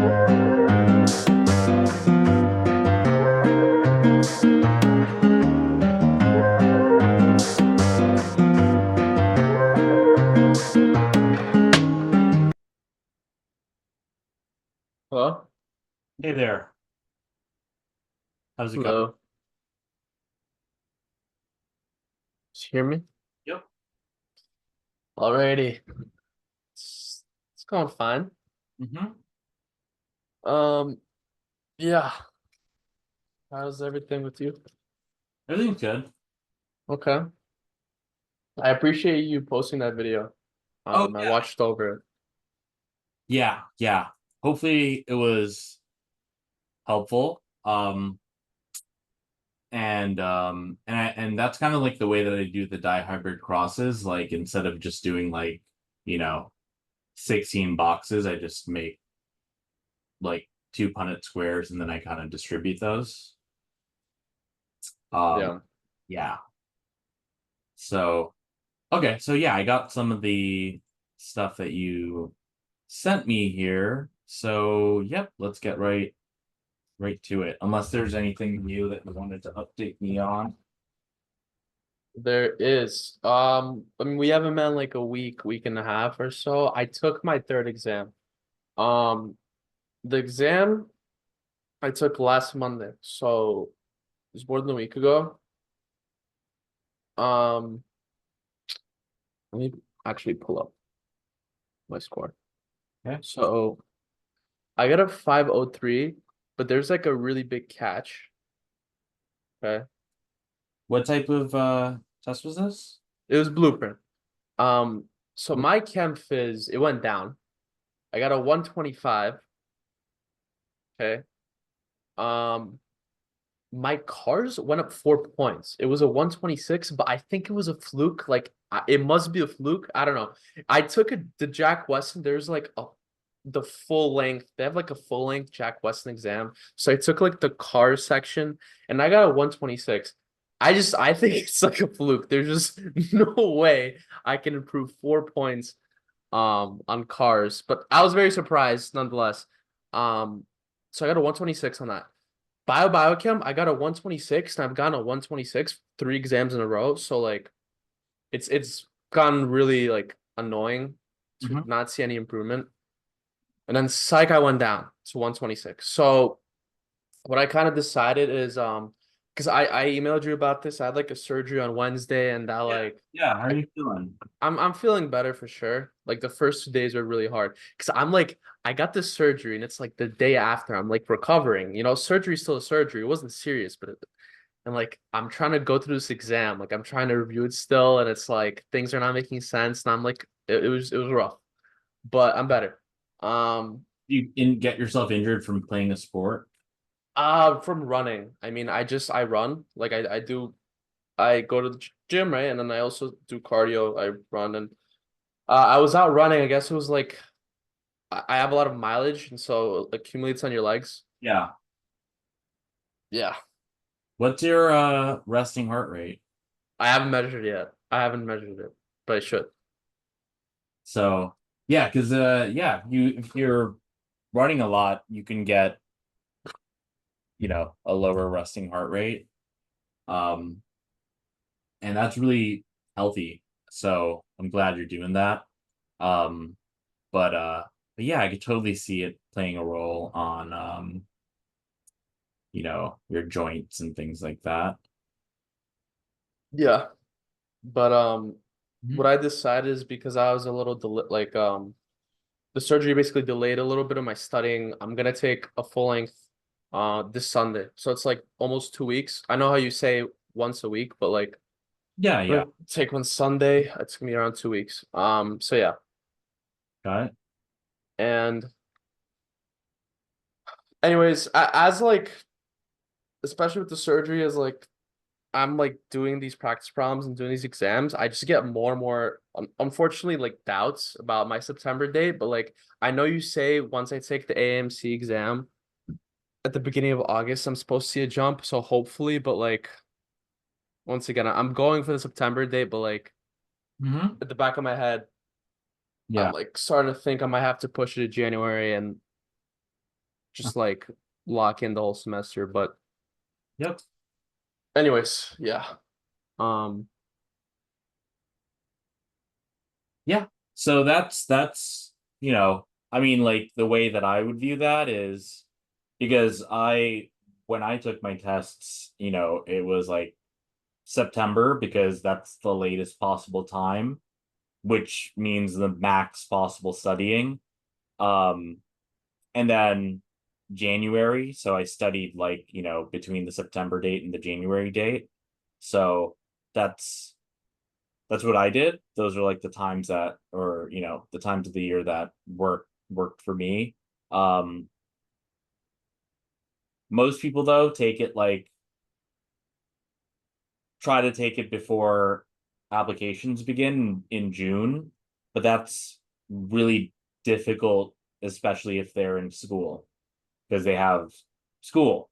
Hello? Hey there. How's it going? Hello. Just hear me? Yep. Alrighty. It's going fine. Mm-hmm. Yeah. How's everything with you? Everything's good. Okay. I appreciate you posting that video. Oh I yeah. watched over it. Yeah. Hopefully it was helpful. And that's kind of like the way that I do the dihybrid crosses. Like instead of just doing like, you know, 16 boxes, I just make like two Punnett squares and then I kind of distribute those. Um, Yeah. yeah. So okay, so yeah, I got some of the stuff that you sent me here. So, yep, let's get right to it. Unless there's anything new that you wanted to update me on. There is. I mean, we haven't met in like a week and a half or so. I took my third exam. Um, the exam I took last Monday, so it was more than a week ago. Um, let me actually pull up my score. Okay. So I got a 503, but there's like a really big catch. Okay. What type of test was this? It was blueprint. So my chem phys, it went down. I got a 125. Okay. Um, my cars went up 4 points. It was a 126, but I think it was a fluke. Like it must be a fluke. I don't know. I took the Jack Weston. There's like the full length. They have like a full length Jack Weston exam. So I took like the car section and I got a 126. I think it's like a fluke. There's just no way I can improve 4 points on cars. But I was very surprised nonetheless. So I got a 126 on that. Biochem, I got a 126 and I've gotten a 126 3 exams in a row. So like it's gotten really like annoying to Mhm. not see any improvement. And then psych I went down to 126. So what I kind of decided is because I emailed you about this. I had like a surgery on Wednesday and I Yeah. like Yeah. How are I you feeling? I'm feeling better for sure. Like the first 2 days were really hard because I'm like I got this surgery and it's like the day after I'm like recovering. You know, surgery is still a surgery. It wasn't serious, but and like I'm trying to go through this exam. Like I'm trying to review it still, and it's like things are not making sense. And I'm like it was rough, but I'm better. Um, Get yourself injured from playing a sport? from running. I mean, I run. Like I go to the gym, right? And then I also do cardio. I run and I was out running. I guess it was like I have a lot of mileage, and so it accumulates on your legs. Yeah. Yeah, What's your resting heart rate? I haven't measured it yet. I haven't measured it, but I should. So, yeah, because yeah, if you're running a lot, you can get, a lower resting heart rate. Um, and that's really healthy. So I'm glad you're doing that. Um, but yeah, I could totally see it playing a role on your joints and things like that. Yeah, but what Mhm. I decided is because I was a little like the surgery basically delayed a little bit of my studying. I'm gonna take a full length this Sunday. So it's like almost 2 weeks. I know how you say once a week, but like Yeah, I'm yeah. gonna take one Sunday. It's gonna be around 2 weeks. So yeah. Got it. And anyways, as like especially with the surgery, as like I'm like doing these practice problems and doing these exams, I just get more and more unfortunately like doubts about my September date. But like I know you say once I take the aamc exam at the beginning of August, I'm supposed to see a jump. So hopefully, but like once again, I'm going for the September date, but like Hmm. at the back of my head, I'm Yeah. like starting to think I might have to push it to January. And just like lock in the whole semester. But Yep. anyways, yeah. Um, Yeah. So that's I mean, like the way that I would view that is because when I took my tests, it was like September because that's the latest possible time, which means the max possible studying. Um, and then January, so I studied like, between the September date and the January date. So that's that's what I did. Those are like the times that, or the times of the year that worked for me. Um, Most people though take it like try to take it before applications begin in June, but that's really difficult, especially if they're in school because they have school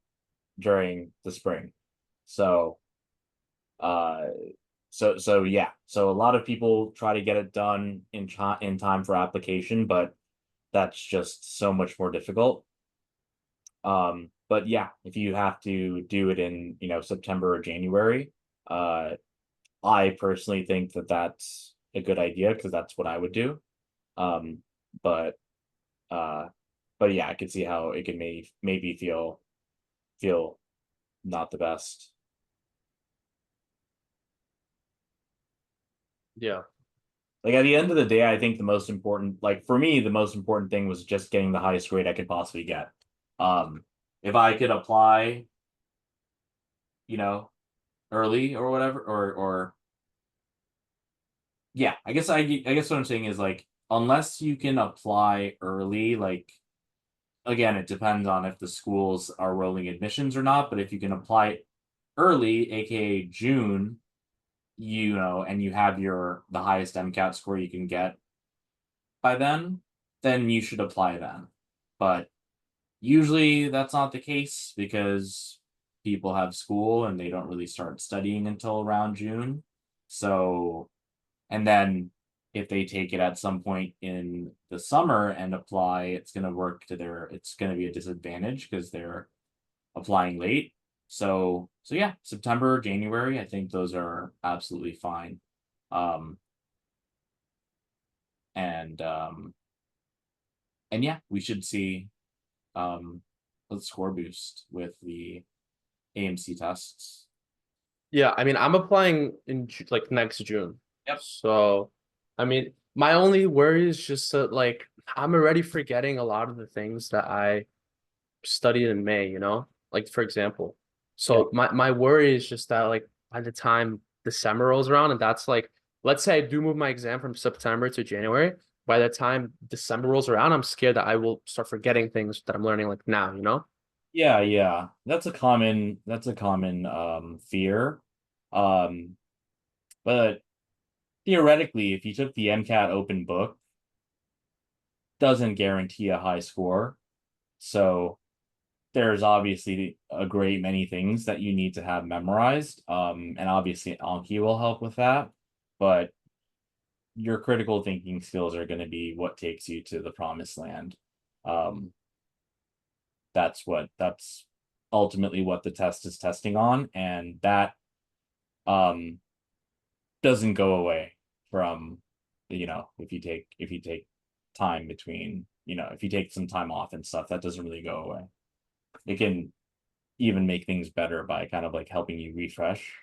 during the spring. So, uh, so yeah. So a lot of people try to get it done in time for application, but that's just so much more difficult. But yeah, if you have to do it in, September or January, uh, I personally think that that's a good idea because that's what I would do. Um, but uh, but yeah, I could see how it can maybe feel not the best. yeah. Like at the end of the day, I think the most important, like for me, the most important thing was just getting the highest grade I could possibly get. If I could apply, you know, early or whatever, or yeah, I guess what I'm saying is like unless you can apply early, like again, it depends on if the schools are rolling admissions or not, but if you can apply early, aka June, and you have the highest MCAT score you can get by then you should apply then. But usually that's not the case because people have school and they don't really start studying until around June. So, and then if they take it at some point in the summer and apply, it's going to be a disadvantage because they're applying late. So yeah, September, January, I think those are absolutely fine. Um, and yeah, we should see um a score boost with the AMC tests. Yeah, I mean, I'm applying in like next June. Yep. So, I mean, my only worry is just that like I'm already forgetting a lot of the things that I studied in May, you know? Like for example. Yep. So my worry is just that like by the time December rolls around and that's like let's say I do move my exam from September to January, by the time December rolls around, I'm scared that I will start forgetting things that I'm learning like now, you know? Yeah, yeah. That's a common fear. Um, but theoretically, if you took the MCAT open book, doesn't guarantee a high score. So there's obviously a great many things that you need to have memorized. And obviously Anki will help with that. But your critical thinking skills are going to be what takes you to the promised land. Um, that's ultimately what the test is testing on, and that um doesn't go away from if you take time between if you take some time off and stuff, that doesn't really go away. It can even make things better by kind of like helping you refresh.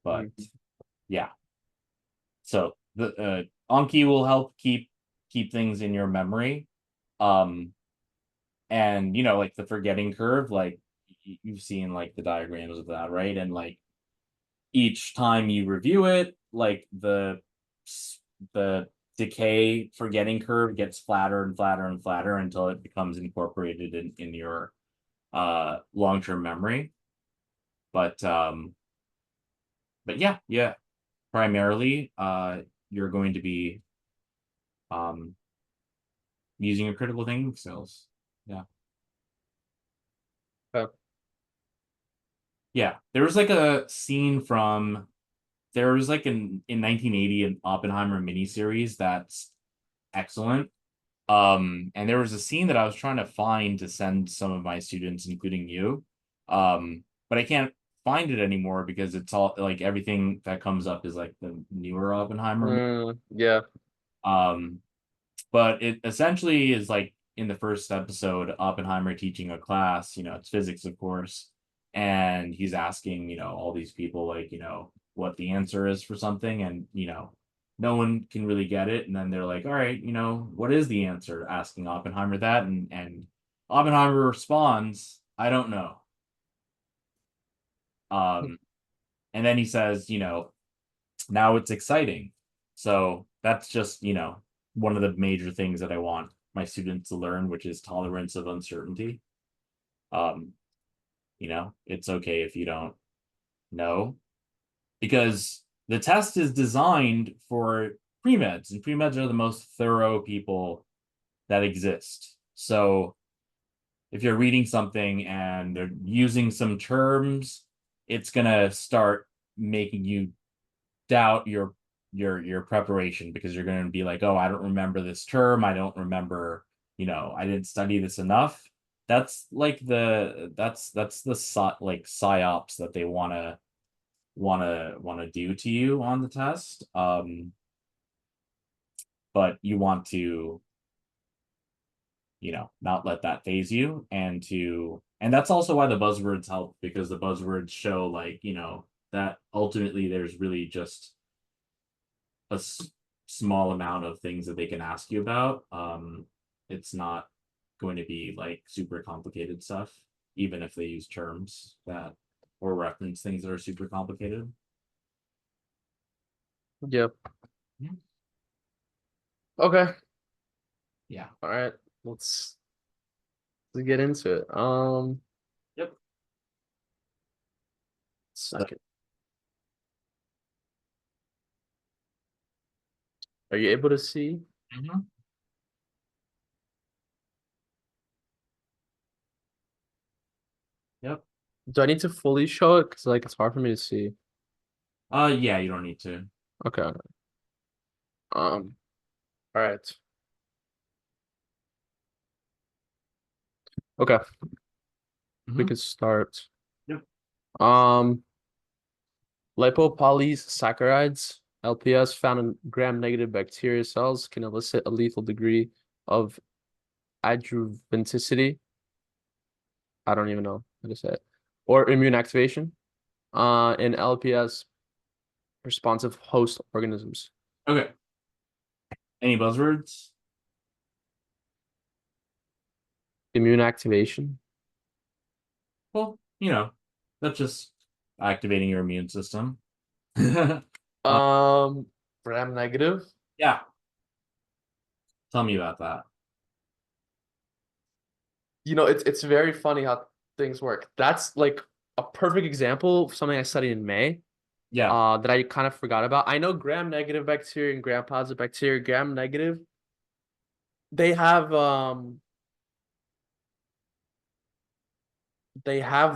But Mhm. yeah, so the Anki will help keep things in your memory. Um, and like the forgetting curve, like you've seen like the diagrams of that, right? And like each time you review it, like the decay forgetting curve gets flatter and flatter and flatter until it becomes incorporated in your long-term memory. But yeah, yeah, primarily you're going to be um using your critical thinking skills. Yeah. Okay. Yeah, there was like a scene from there was like in 1980 an Oppenheimer miniseries that's excellent. And there was a scene that I was trying to find to send some of my students, including you. But I can't find it anymore because it's all like everything that comes up is like the newer Oppenheimer. Yeah. Um, but it essentially is like in the first episode, Oppenheimer teaching a class, it's physics, of course, and he's asking, all these people like, what the answer is for something, and no one can really get it. And then they're like, all right, what is the answer? Asking Oppenheimer that, and Oppenheimer responds, I don't know. And then he says, now it's exciting. So that's just, one of the major things that I want my students to learn, which is tolerance of uncertainty. Um, it's okay if you don't know, because the test is designed for pre-meds, and pre-meds are the most thorough people that exist. So if you're reading something and they're using some terms, it's gonna start making you doubt your preparation, because you're going to be like, oh, I don't remember this term, I don't remember, I didn't study this enough. That's like that's the like psyops that they want to do to you on the test. But you want to, not let that phase you, and that's also why the buzzwords help, because the buzzwords show like, that ultimately there's really just a small amount of things that they can ask you about. It's not going to be like super complicated stuff, even if they use terms that or reference things that are super complicated. Yep. Yeah. Okay. Yeah. All right. Let's get into it. Yep. So, Second. Are you able to see? mhm. Yep. Do I need to fully show it? Because like it's hard for me to see. Yeah, you don't need to. Okay. All right. Okay. We Mhm. could start. Yep. Um, Lipopolysaccharides, LPS, found in gram-negative bacteria cells can elicit a lethal degree of adjuvanticity. I don't even know how to say it. Or immune activation. In LPS responsive host organisms. Okay. Any buzzwords? Immune activation. Well, that's just activating your immune system. uh, Um, gram-negative. yeah. Tell me about that. It's very funny how things work. That's like a perfect example of something I studied in May. Yeah. That I kind of forgot about. I know gram-negative bacteria and gram-positive bacteria. Gram-negative, they have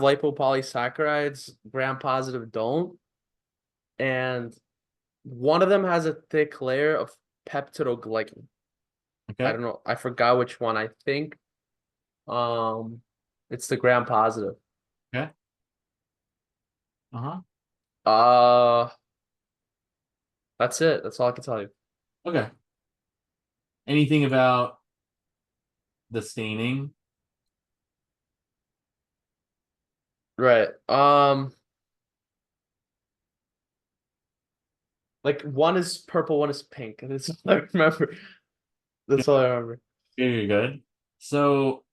lipopolysaccharides. Gram-positive don't, and one of them has a thick layer of peptidoglycan. I Okay. don't know. I forgot which one. I think it's the gram-positive. Okay. Uh-huh. Uh, that's it. That's all I can tell you. Okay. Anything about the staining? Right. Like one is purple, one is pink. That's all I remember. That's all I remember. You're good. So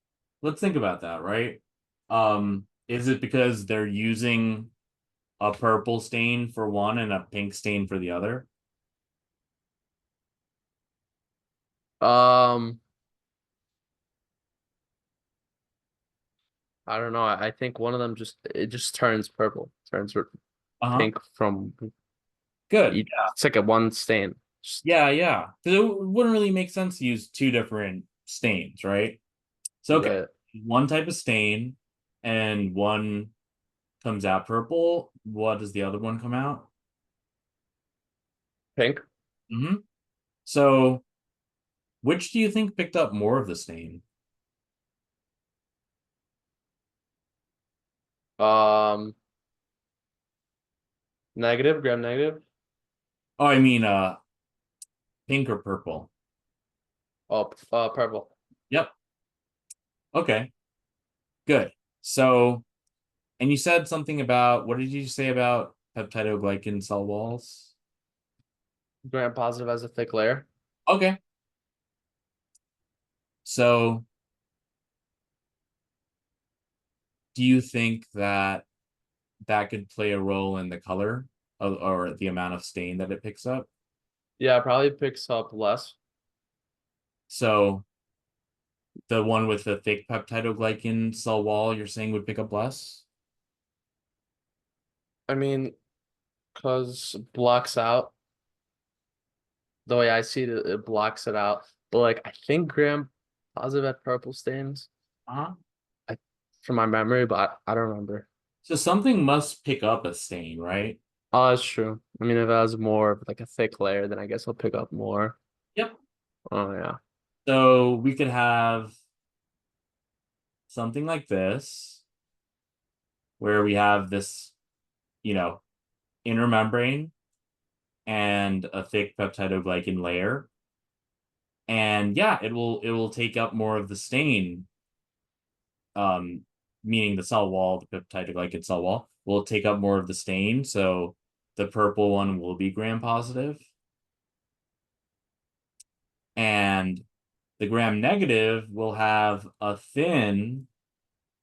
let's think about that, right? Is it because they're using a purple stain for one and a pink stain for the other? Um, I don't know. I think one of them just turns purple, turns Uh-huh. pink from Good. each. It's like a one stain. Just, Yeah, yeah. Because it wouldn't really make sense to use two different stains, right? So okay, right. one type of stain and one comes out purple. What does the other one come out? Pink. Mm-hmm. So Which do you think picked up more of the stain? Um, negative, gram negative. Oh, I mean, pink or purple. Oh, purple. Yep. Okay. Good. So, and you said something about what did you say about peptidoglycan cell walls? Gram positive as a thick layer. Okay. So, do you think that that could play a role in the color or the amount of stain that it picks up? Yeah, it probably picks up less. So, the one with the thick peptidoglycan cell wall, you're saying would pick up less? I mean, because it blocks out the way I see it, it blocks it out. But like, I think gram positive at purple stains. Uh-huh. I, from my memory, but I don't remember. So something must pick up a stain, right? Oh, that's true. I mean, if it has more of like a thick layer, then I guess I'll pick up more. Yep. Oh yeah. So we could have something like this, where we have this, you know, inner membrane and a thick peptidoglycan layer. And yeah, it will take up more of the stain, um, meaning the cell wall, the peptidoglycan cell wall, will take up more of the stain. So the purple one will be gram positive. And the gram negative will have a thin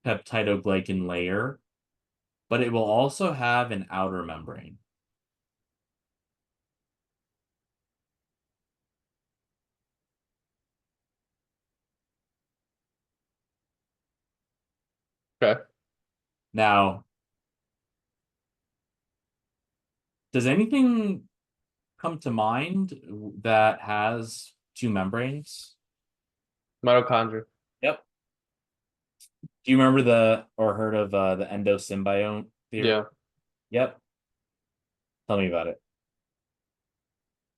peptidoglycan layer, but it will also have an outer membrane. Okay. Now, does anything come to mind that has two membranes? Mitochondria. Yep. Do you remember the or heard of the endosymbiont theory? Yeah. Yep. Tell me about it.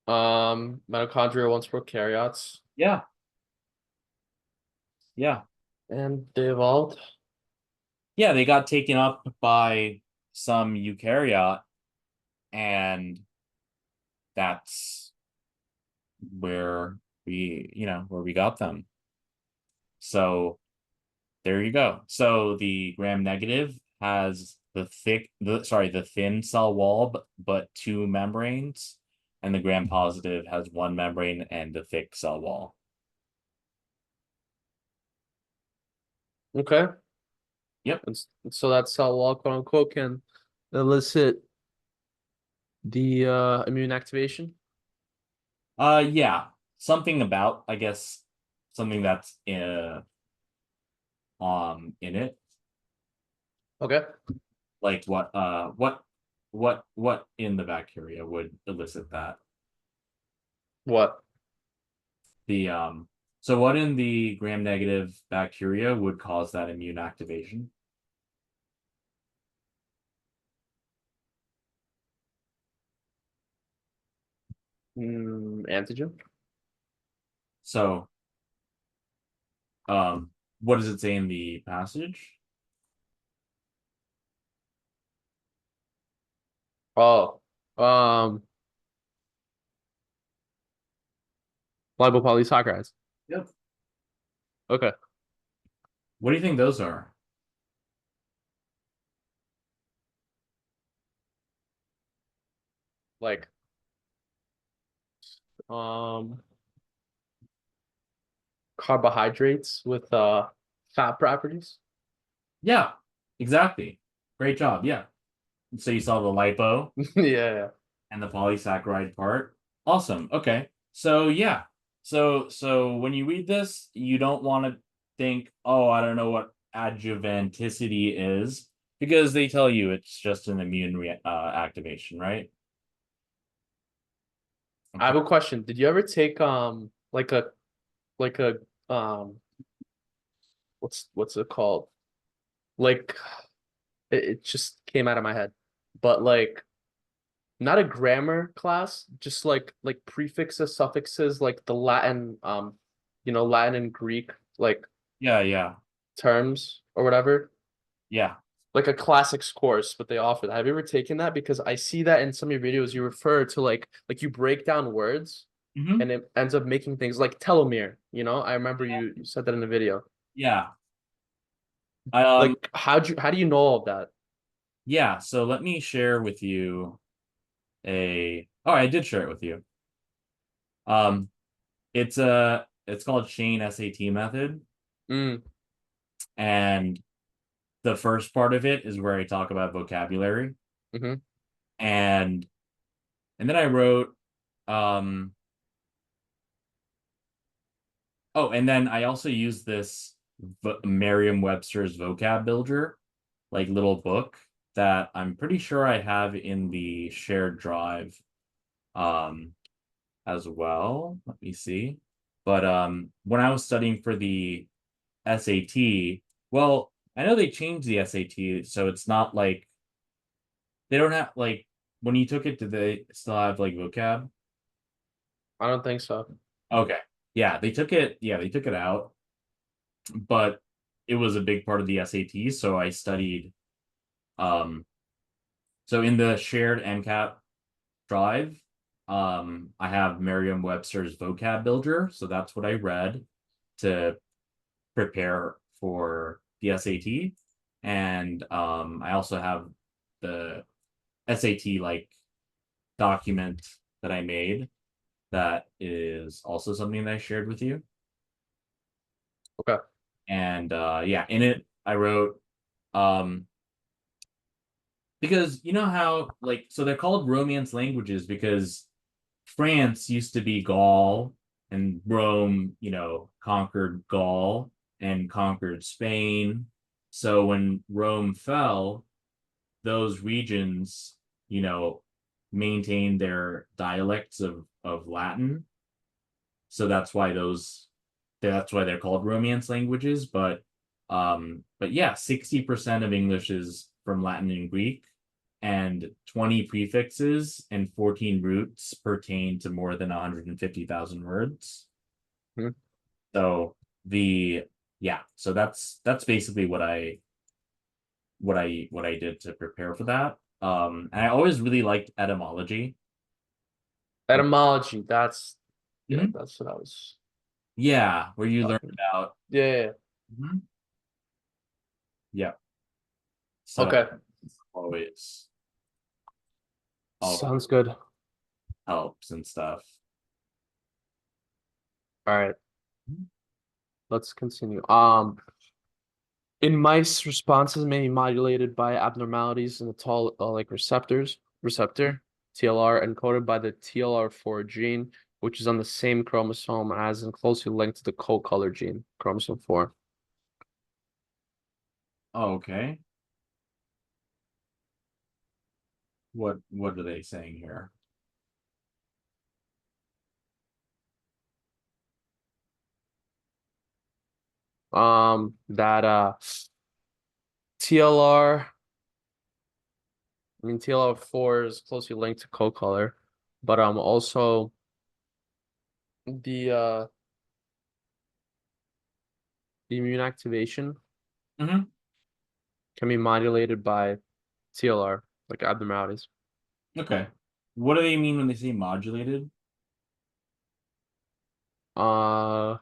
Mitochondria once prokaryotes, Yeah. Yeah. and they evolved. Yeah, they got taken up by some eukaryote, and that's where where we got them. So there you go. So the gram negative has the thin cell wall, but two membranes, and the gram positive has one membrane and the thick cell wall. Okay. Yep. So that cell wall, quote unquote, can elicit the immune activation. Yeah. Something about, I guess, something that's in it. Okay. Like what in the bacteria would elicit that? What? The so what in the gram negative bacteria would cause that immune activation? Antigen. So what does it say in the passage? Oh, um, lipopolysaccharides. Yep. Okay. What do you think those are? Like, um, carbohydrates with fat properties. Yeah, exactly. Great job. Yeah. So you saw the lipo Yeah. and the polysaccharide part. Awesome. Okay. So yeah. So when you read this, you don't want to think, "Oh, I don't know what adjuvanticity is," because they tell you it's just an immune activation, right? I Okay. have a question. Did you ever take like a um what's it called? Like it just came out of my head. But like not a grammar class, just like prefixes, suffixes, like the Latin Latin and Greek like Yeah, yeah, terms or whatever. yeah. Like a classics course, but they offer that. Have you ever taken that? Because I see that in some of your videos, you refer to like you break down words Hmm. and it ends up making things like telomere. I remember you said that in the video. Yeah. Like how do you know all of that? Yeah, so let me share with you oh, I did share it with you. Um, it's called Shane SAT method, Mm, and the first part of it is where I talk about vocabulary, mm-hmm. and then I wrote, um, oh, and then I also use this Merriam-Webster's vocab builder, like little book that I'm pretty sure I have in the shared drive, um, as well. Let me see. But when I was studying for the SAT, well, I know they changed the SAT, so it's not like they don't have like when you took it, did they still have like vocab? I don't think so. Okay. Yeah, they took it, they took it out, but it was a big part of the SAT, so I studied um so in the shared MCAT drive, I have Merriam-Webster's vocab builder, so that's what I read to prepare for the SAT. And I also have the SAT like document that I made that is also something that I shared with you. Okay. And yeah, in it I wrote um because you know how like so they're called Romance languages because France used to be Gaul and Rome, conquered Gaul and conquered Spain. So when Rome fell, those regions, you know, maintained their dialects of Latin. So that's why they're called Romance languages. But yeah, 60% of English is from Latin and Greek, and 20 prefixes and 14 roots pertain to more than 150,000 words. Mhm. So the yeah, so that's basically what I did to prepare for that. And I always really liked etymology. Etymology, yeah, Mhm. that's what I was Yeah, where you learn talking. about. Yeah, yeah, yeah. Mhm. Yeah, so Okay. always always Sounds good. helps and stuff. All right, Mhm. let's continue. In mice, responses may be modulated by abnormalities in the tall like receptor TLR encoded by the TLR4 gene, which is on the same chromosome as and closely linked to the co-color gene, chromosome 4. Oh, okay. What are they saying here? That TLR, I mean TLR4 is closely linked to co-color, but also the the immune activation Hmm. can be modulated by TLR, like abnormalities. Okay. What do they mean when they say modulated? Uh,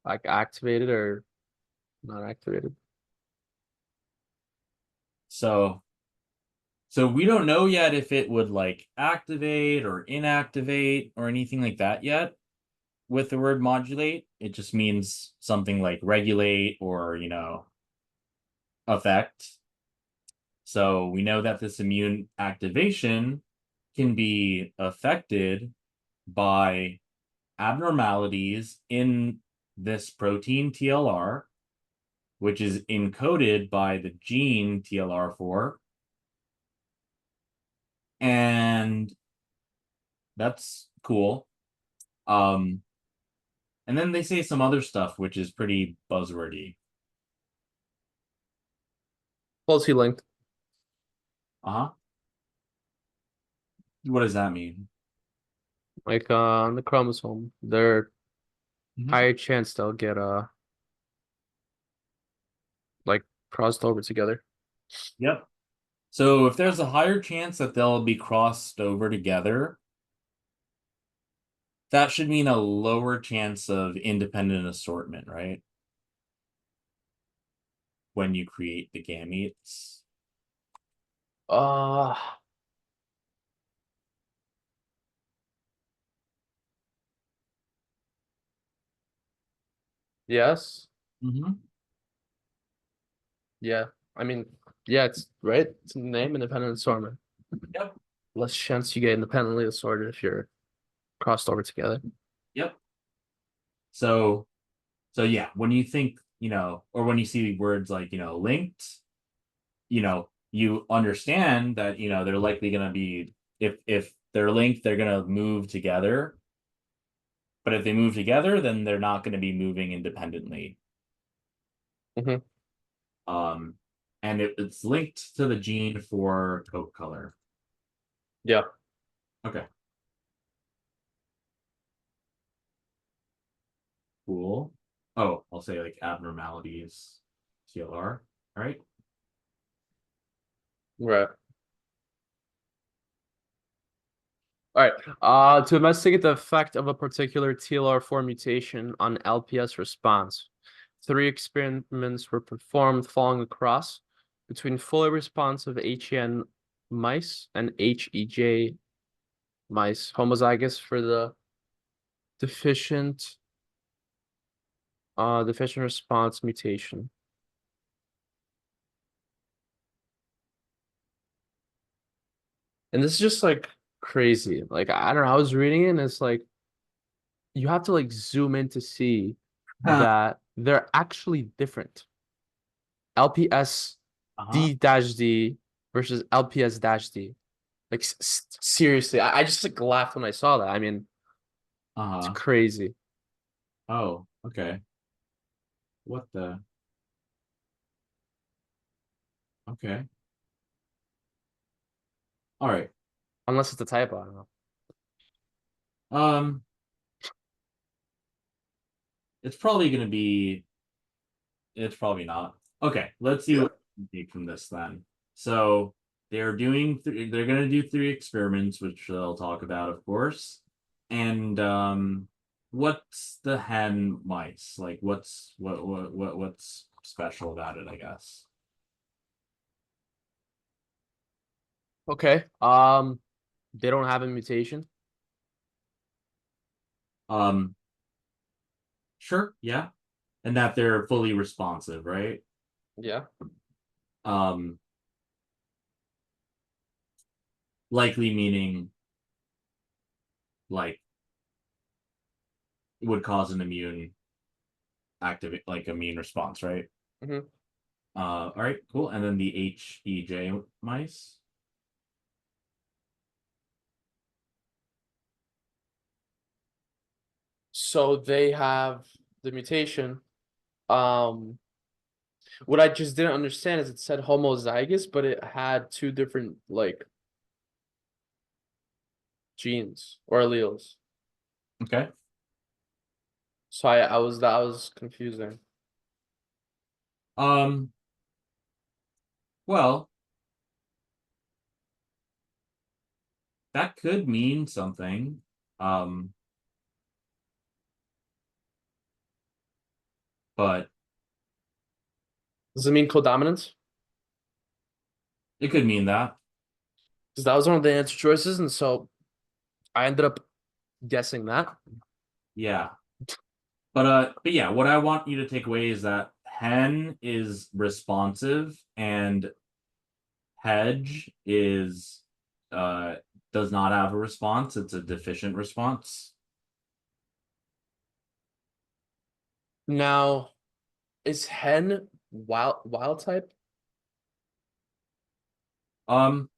like activated or not activated. So so we don't know yet if it would like activate or inactivate or anything like that yet with the word modulate. It just means something like regulate or, affect. So we know that this immune activation can be affected by abnormalities in this protein TLR, which is encoded by the gene TLR4. And that's cool. Um, and then they say some other stuff, which is pretty buzzwordy. Closely linked. Uh-huh. What does that mean? Like on the chromosome, they're Mhm. higher chance they'll get like crossed over together. Yep. So if there's a higher chance that they'll be crossed over together, that should mean a lower chance of independent assortment, right? When you create the gametes. Uh yes. Mm-hmm. Yeah. I mean, yeah, it's right. It's in the name independent assortment. Yep. Less chance you get independently assorted if you're crossed over together. Yep. So so yeah, when you think, or when you see words like, linked, you understand that, they're likely going to be, if they're linked, they're going to move together. But if they move together, then they're not going to be moving independently. Hmm. Um, and it's linked to the gene for coat color. Yeah. Okay, cool. Oh, I'll say like abnormalities, TLR. All right. Right. All right. To investigate the effect of a particular TLR4 mutation on LPS response, 3 experiments were performed following a cross between fully responsive HEN mice and HEJ mice, homozygous for the deficient deficient response mutation. And this is just like crazy. Like I don't know, I was reading it and it's like you have to like zoom in to see that they're actually different. LPS Uh-huh. D-D versus LPS-D. Like seriously, I just like laughed when I saw that. I mean, it's Uh-huh. crazy. Oh, okay. What the? Okay. All right. Unless it's a typo, I don't know. Um, it's probably gonna be, it's probably not. Okay, let's see what we can take from this then. So they're gonna do 3 experiments, which they'll talk about, of course. And what's the hen mice? Like what's special about it, I guess. Okay. They don't have a mutation. Um, sure, yeah. And that they're fully responsive, right? Yeah. Um, likely meaning like would cause an immune response, right? Hmm. All right, cool. And then the HEJ mice. So they have the mutation. Um, what I just didn't understand is it said homozygous, but it had 2 different like genes or alleles. Okay. So that was confusing. Um, well, that could mean something. Um, but Does it mean codominance? it could mean that. Because that was one of the answer choices, and so I ended up guessing that. Yeah. But yeah, what I want you to take away is that hen is responsive and hedge is uh does not have a response. It's a deficient response. Now, is hen wild type Um,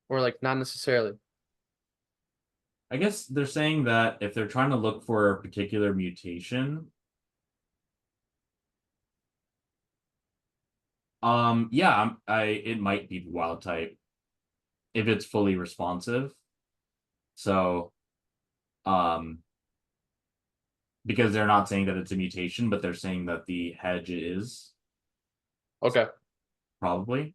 or like not necessarily? I guess they're saying that if they're trying to look for a particular mutation, yeah, I it might be wild type. if it's fully responsive. So, because they're not saying that it's a mutation, but they're saying that the hedge is Okay. probably.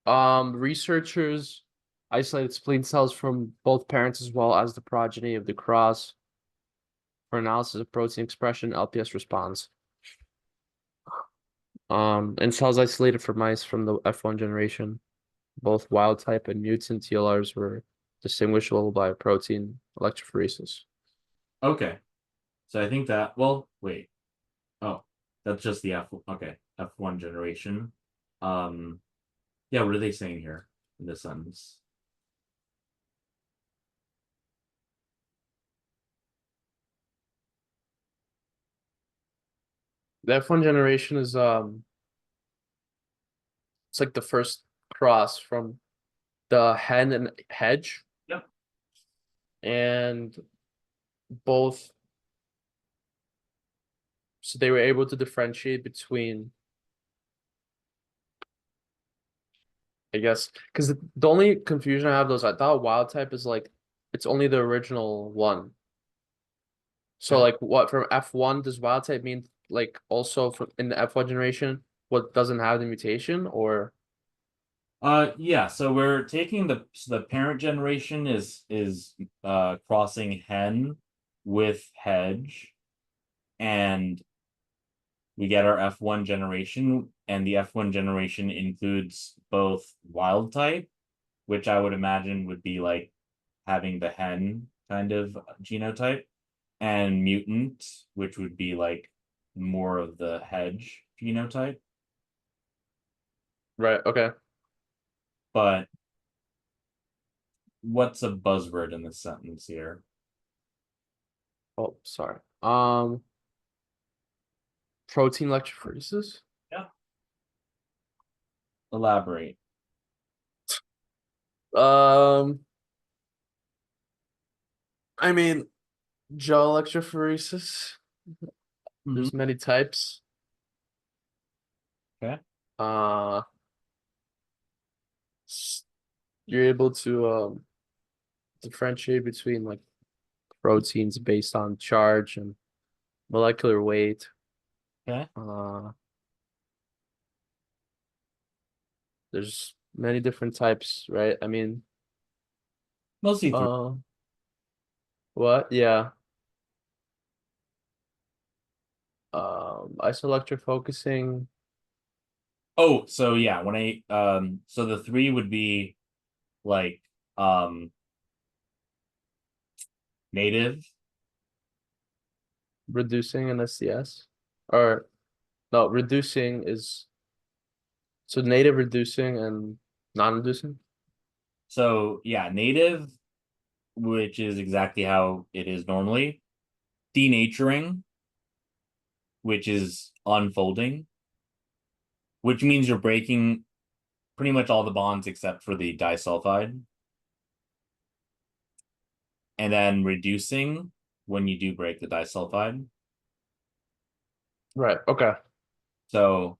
Researchers isolated spleen cells from both parents as well as the progeny of the cross for analysis of protein expression. LPS responds. And cells isolated from mice from the F1 generation, both wild type and mutant TLRs were distinguishable by protein electrophoresis. Okay. So I think that, well, wait. Oh, that's just the F1 generation. Yeah, what are they saying here in this sentence? The F1 generation is it's like the first cross from the hen and hedge, Yep. and both, so they were able to differentiate between, I guess, because the only confusion I have those, I thought wild type is like it's only the original one. So Okay. like what from F1 does wild type mean like also from in the F1 generation what doesn't have the mutation, or Yeah, so we're taking the parent generation is crossing hen with hedge, and we get our F1 generation, and the F1 generation includes both wild type, which I would imagine would be like having the hen kind of genotype, and mutant, which would be like more of the hedge genotype. right? Okay. But what's a buzzword in this sentence here? Oh, sorry. Protein electrophoresis. Yeah. Elaborate. Um, I mean, gel electrophoresis. Mhm. There's many types. Okay. Uh, you're able to differentiate between like proteins based on charge and molecular weight. Okay. Uh, there's many different types, right? I mean, Mostly three. uh, what? Yeah. Isoelectric focusing. Oh, so yeah, when so the three would be like native. Reducing and SCS, or no, reducing is so native, reducing and non-reducing. So yeah, native, which is exactly how it is normally. Denaturing, which is unfolding, which means you're breaking pretty much all the bonds except for the disulfide. And then reducing when you do break the disulfide. Right. Okay. So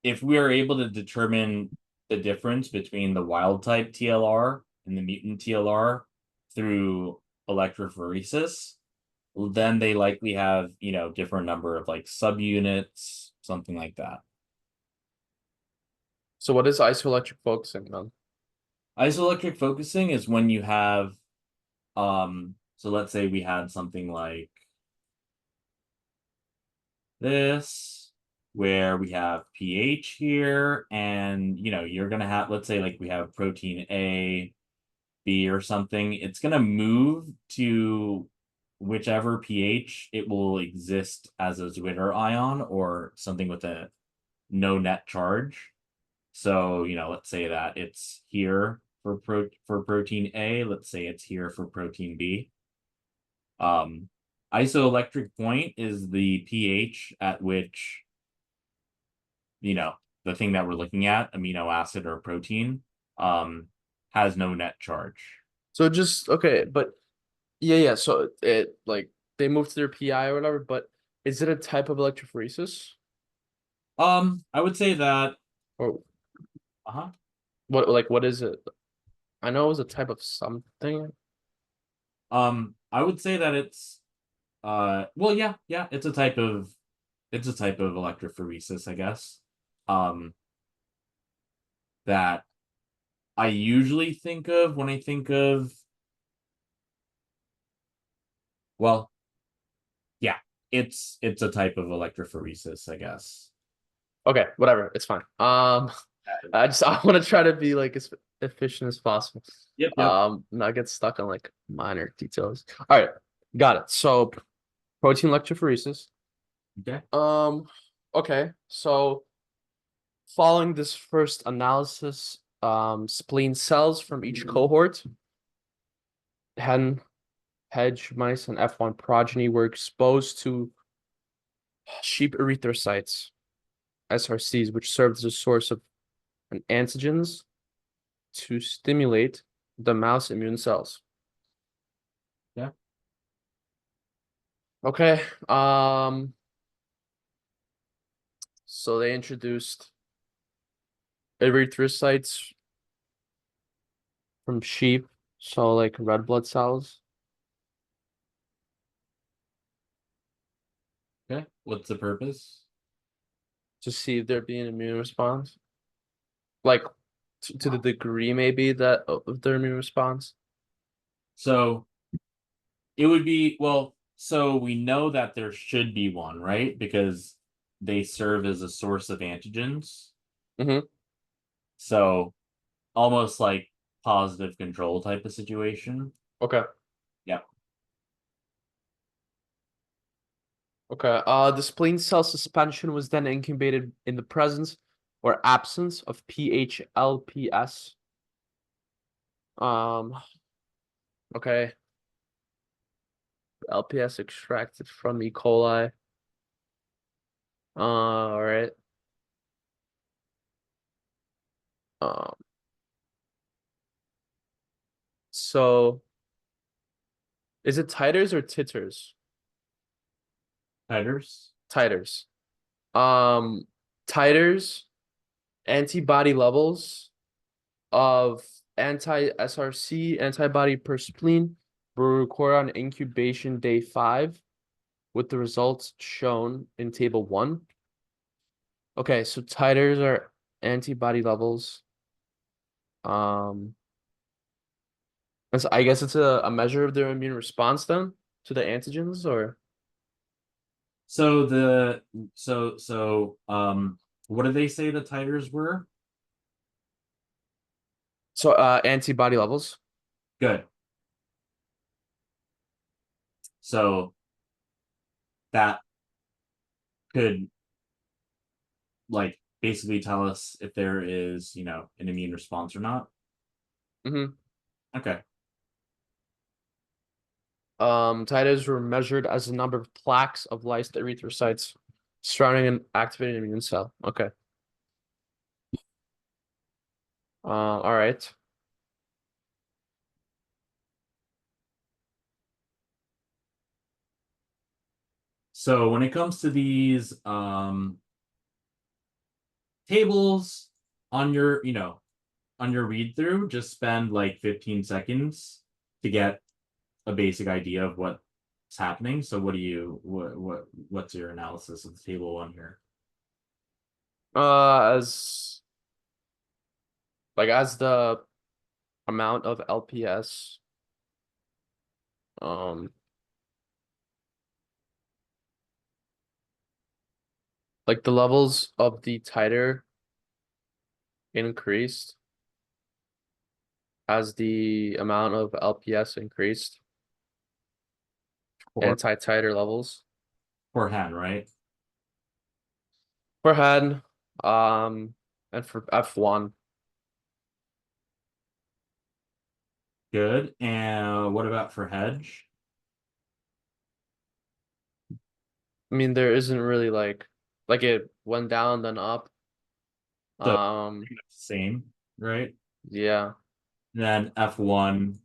if we are able to determine the difference between the wild type TLR and the mutant TLR through electrophoresis, then they likely have, different number of like subunits, something like that. So what is isoelectric focusing then? Isoelectric focusing is when you have, so let's say we had something like this, where we have pH here, and you're gonna have, let's say like we have protein A, B or something, it's gonna move to whichever pH it will exist as a Zwitter ion or something with a no net charge. So, let's say that it's here for protein A, let's say it's here for protein B. Um, Isoelectric point is the pH at which, the thing that we're looking at, amino acid or protein, has no net charge. So just okay, but yeah. So it like they move to their PI or whatever, but is it a type of electrophoresis? I would say that, Or uh-huh. what is it? I know it was a type of something. I would say that it's well, yeah, it's a type of electrophoresis, I guess. Um, that I usually think of when I think of, well, yeah, it's a type of electrophoresis, I guess. Okay, whatever. It's fine. I want to try to be like as efficient as possible. Yep. Not get stuck on like minor details. All right, got it. So protein electrophoresis. Okay. Okay. So following this first analysis, spleen cells from each cohort, hen, hedge mice, and F1 progeny were exposed to sheep erythrocytes, SRCs, which served as a source of an antigens to stimulate the mouse immune cells. Yeah. Okay. So they introduced erythrocytes from sheep, so like red blood cells, Okay. What's the purpose? to see if there'd be an immune response. Like to the degree maybe that of their immune response. So it would be, well, so we know that there should be one, right? Because they serve as a source of antigens. Mm-hmm. So almost like positive control type of situation. Okay. Yep. Okay. The spleen cell suspension was then incubated in the presence or absence of PHLPS. Um, okay. LPS extracted from E. coli. All right. Um, so is it titers or titers? Titers. Titers. Um, titers, antibody levels of anti-SRC antibody per spleen were recorded on incubation day 5 with the results shown in table 1. Okay, so titers are antibody levels. Um, I guess it's a measure of their immune response then to the antigens or So what did they say the titers were? so antibody levels. Good. So that could like basically tell us if there is, an immune response or not. Mm-hmm. Okay. Titers were measured as the number of plaques of lysed erythrocytes surrounding an activated immune cell. Okay. All right. So when it comes to these tables on your read through, just spend like 15 seconds to get a basic idea of what's happening. So what's your analysis of the table one here? As as the amount of LPS, um, like the levels of the titer increased as the amount of LPS increased, For anti-titer levels for hand, right? for head, and for F1. Good. And what about for hedge? I mean, there isn't really like it went down then up. So Um, same, right? yeah, And then F1,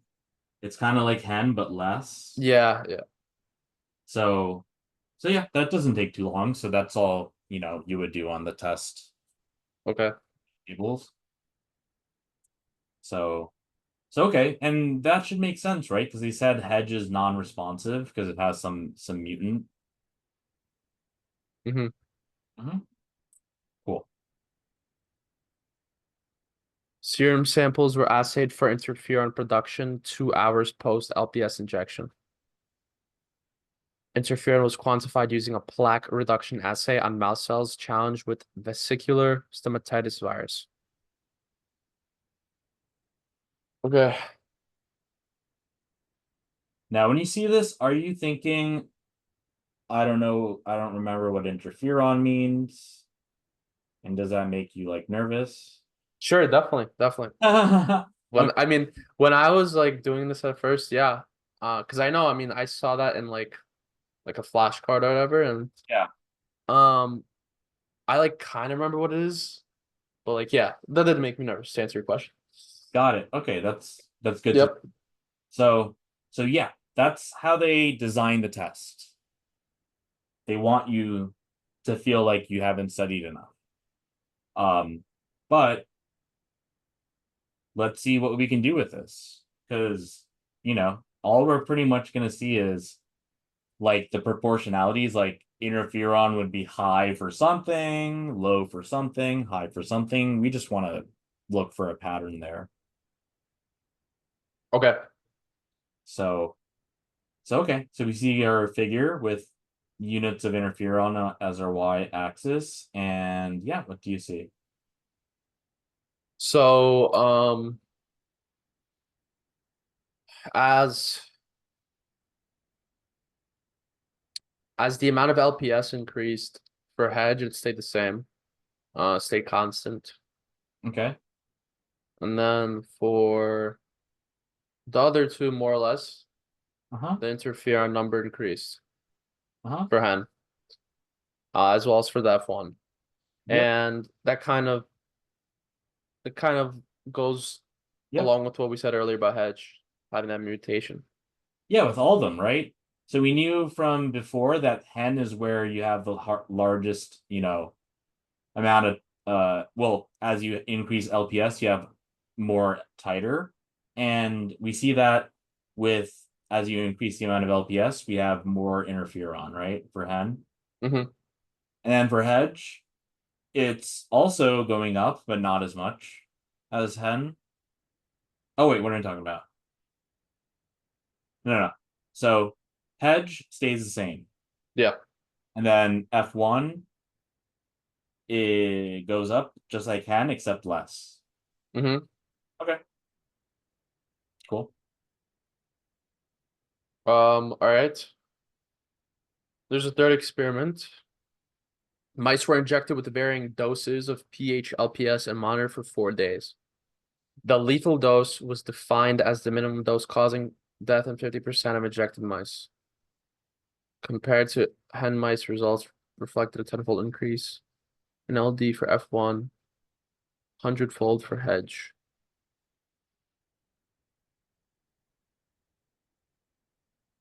it's kind of like hen, but less. yeah. So yeah, that doesn't take too long. So that's all, you would do on the test Okay. tables. So okay, and that should make sense, right? Because he said hedge is non-responsive because it has some mutant. Hmm. Mhm. Cool. Serum samples were assayed for interferon production 2 hours post LPS injection. Interferon was quantified using a plaque reduction assay on mouse cells challenged with vesicular stomatitis virus. Okay. Now, when you see this, are you thinking, I don't know, I don't remember what interferon means, and does that make you like nervous? Sure, definitely, definitely. When Okay, I mean, when I was like doing this at first, yeah. Because I know, I mean, I saw that in like a flashcard or whatever, and yeah, um I like kind of remember what it is, but like yeah, that did make me nervous to answer your question. got it. Okay, that's good to. Yep. So so yeah, that's how they design the test. They want you to feel like you haven't studied enough. But let's see what we can do with this. Because, all we're pretty much going to see is like the proportionalities, like interferon would be high for something, low for something, high for something. We just want to look for a pattern there. Okay. So, so okay. So we see our figure with units of interferon as our y-axis. And yeah, what do you see? So as as the amount of LPS increased for hedge, it stayed the same, stayed constant. Okay. And then for the other two, more or less, Uh-huh. the interferon number decreased Uh-huh. for hen, as well as for the F1. Yep. And that kind of goes Yep. along with what we said earlier about hedge having that mutation. Yeah, with all of them, right? So we knew from before that hen is where you have the largest, amount of well, as you increase LPS, you have more titer. And we see that with as you increase the amount of LPS, we have more interferon, right? For hen. Mm-hmm. And then for hedge, it's also going up, but not as much as hen. Oh wait, what are we talking about? No, no, no. So hedge stays the same. Yeah. And then F1 it goes up just like hen, except less. Mm-hmm. Okay, cool. All right. There's a third experiment. Mice were injected with varying doses of pH, LPS, and monitored for 4 days. The lethal dose was defined as the minimum dose causing death in 50% of injected mice. Compared to hen mice, results reflected a tenfold increase in LD for F1, hundredfold for hedge.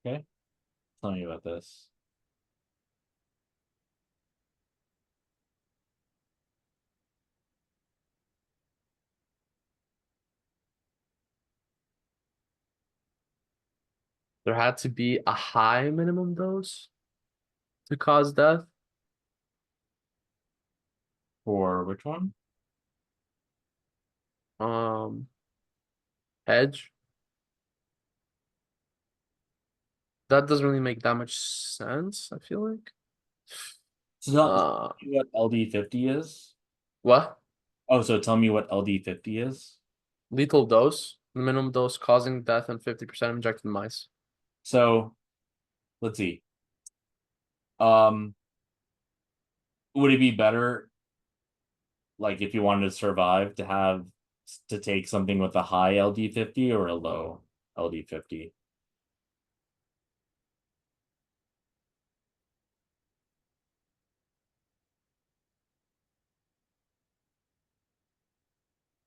Okay, tell me about this. There had to be a high minimum dose to cause death. For which one? Um, hedge. That doesn't really make that much sense, I feel like. So tell Uh, me what LD50 is. what? Oh, so tell me what LD50 is. Lethal dose, the minimum dose causing death in 50% of injected mice. So let's see. Um, would it be better, like if you wanted to survive, to take something with a high LD50 or a low LD50?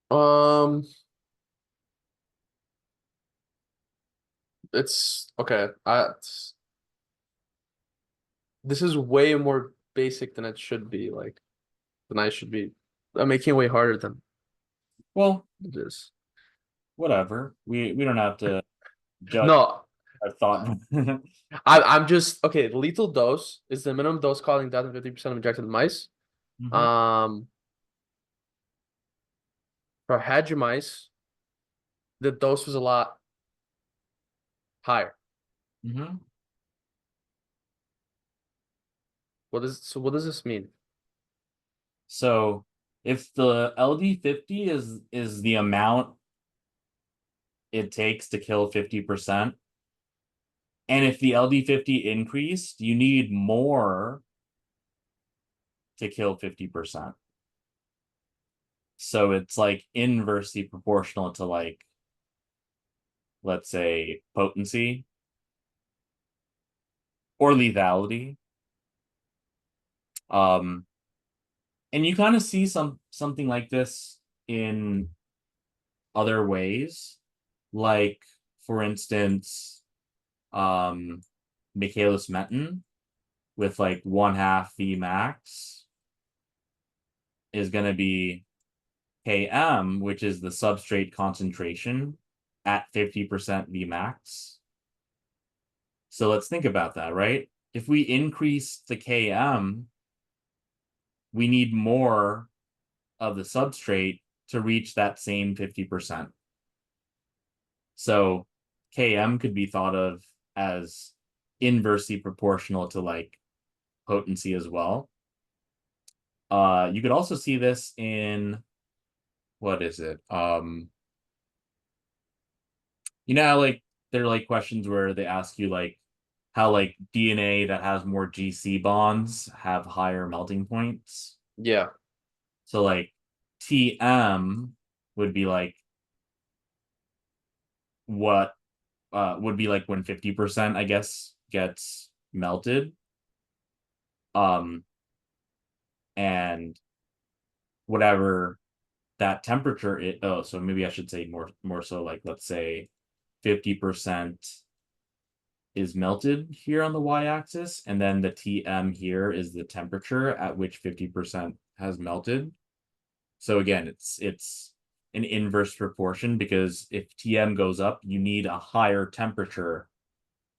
Um, it's okay. This is way more basic than it should be. Like than I should be. I'm making it way harder than Well, it is. whatever. We don't have to judge No, our thought. I'm just okay. The lethal dose is the minimum dose causing death in 50% of injected mice. Mhm. Um, for hedge mice, the dose was a lot higher. Mhm. What does this mean? So if the LD50 is the amount it takes to kill 50%, and if the LD50 increased, you need more to kill 50%. So it's like inversely proportional to, like, let's say, potency or lethality. Um, and you kind of see something like this in other ways, like, for instance, Michaelis Menten with like 1/2 V max is going to be Km, which is the substrate concentration at 50% V max. So let's think about that, right? If we increase the Km, we need more of the substrate to reach that same 50%. So Km could be thought of as inversely proportional to like potency as well. You could also see this in, what is it? You know how like there are like questions where they ask you like how like DNA that has more GC bonds have higher melting points. Yeah. So like TM would be like what would be like when 50%, I guess, gets melted. Um and whatever that temperature is, oh, so maybe I should say more so like, let's say 50% is melted here on the y-axis, and then the Tm here is the temperature at which 50% has melted. So again, it's an inverse proportion, because if Tm goes up, you need a higher temperature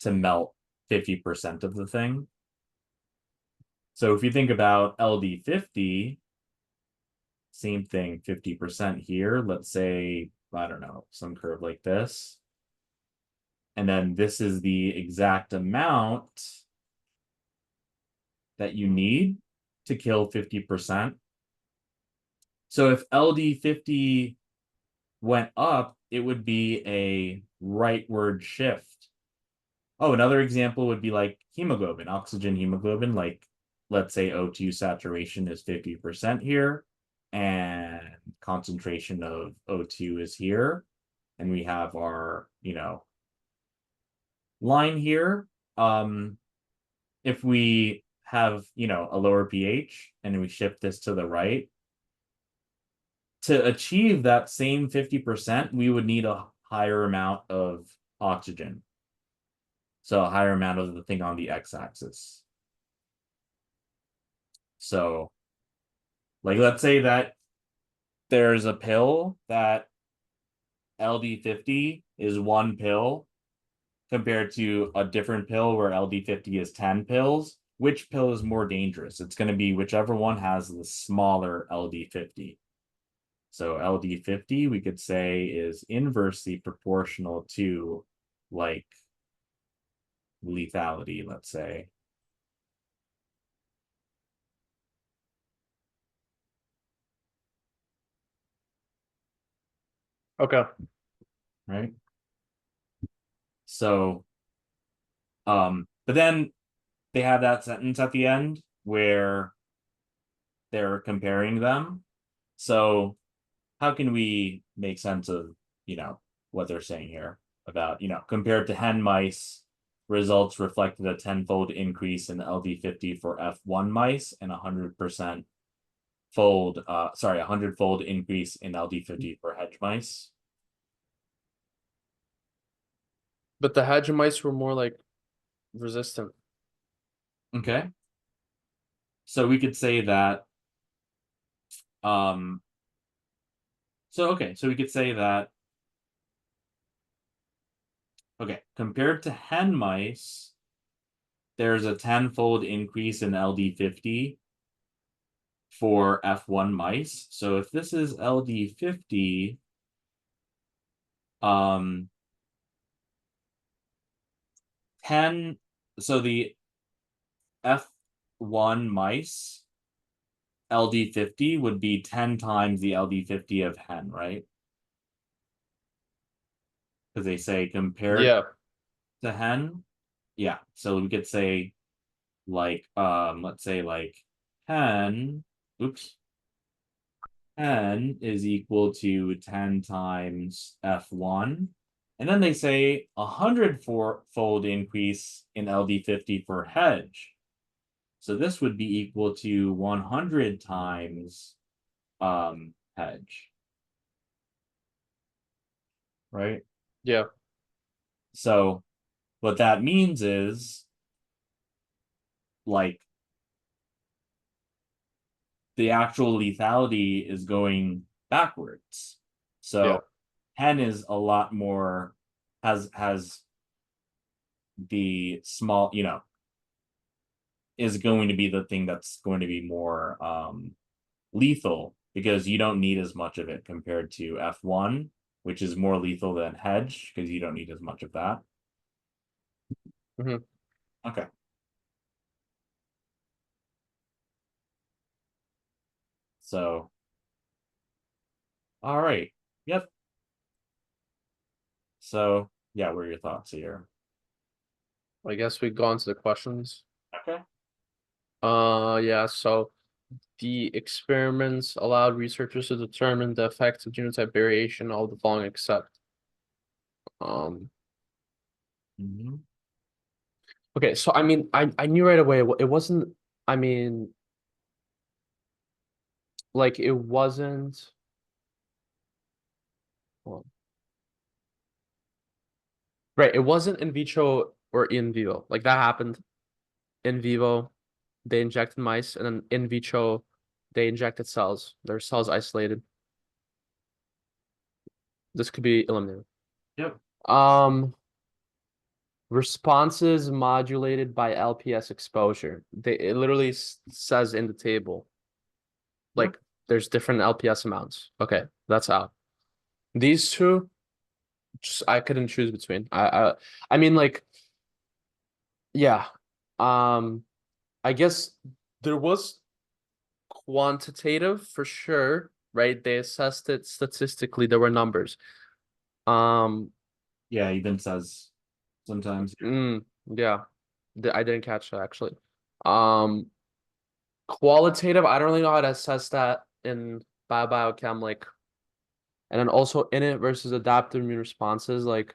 to melt 50% of the thing. So if you think about LD50, same thing, 50% here, let's say, I don't know, some curve like this. And then this is the exact amount that you need to kill 50%. So if LD50 went up, it would be a rightward shift. Oh, another example would be like hemoglobin, oxygen hemoglobin. Like, let's say O2 saturation is 50% here, and concentration of O2 is here. And we have our, line here. If we have, a lower pH and we shift this to the right, to achieve that same 50%, we would need a higher amount of oxygen. So a higher amount of the thing on the x-axis. So, like, let's say that there's a pill that LD50 is 1 pill compared to a different pill where LD50 is 10 pills. Which pill is more dangerous? It's going to be whichever one has the smaller LD50. So LD50, we could say, is inversely proportional to, like, lethality, let's say. Okay. Right? So, but then they have that sentence at the end where they're comparing them. So how can we make sense of, what they're saying here about, compared to hen mice, results reflected a 10-fold increase in LD50 for F1 mice and 100% fold, 100-fold increase in LD50 for hedge mice. But the hedge mice were more like resistant. Okay. So we could say that, um, so we could say that Okay, compared to hen mice, there's a 10-fold increase in LD50 for F1 mice. So if this is LD50, 10, so the F1 mice LD50 would be 10 times the LD50 of hen, right? Because they say compared Yeah. to hen. Yeah. So we could say like let's say like hen, oops, hen is equal to 10 times F1. And then they say 100-fold increase in LD50 for hedge. So this would be equal to 100 times hedge. Right? Yeah. So what that means is like the actual lethality is going backwards. Yeah. So hen is a lot more has the small, is going to be the thing that's going to be more lethal because you don't need as much of it compared to F1, which is more lethal than hedge because you don't need as much of that. Hmm. Okay. So, all right. Yep. So, yeah, what are your thoughts here? I guess we go on to the questions. Okay. Yeah, so the experiments allowed researchers to determine the effects of genotype variation, all the following except. Um, Mhm. okay, so I mean, I knew right away it wasn't, I mean, like it wasn't, well, right, it wasn't in vitro or in vivo. Like that happened in vivo, they injected mice, and then in vitro, they injected cells. Their cells isolated. This could be eliminated. Yep. Um, Responses modulated by LPS exposure. It literally says in the table, Yep. like there's different LPS amounts. Okay, that's out. These two, just I couldn't choose between. I mean like yeah. Um, I guess there was quantitative for sure, right? They assessed it statistically. There were numbers. Um, Yeah, even says sometimes. yeah, I didn't catch that actually. Um, Qualitative, I don't really know how to assess that in biochem, like, and then also in it versus adaptive immune responses, like,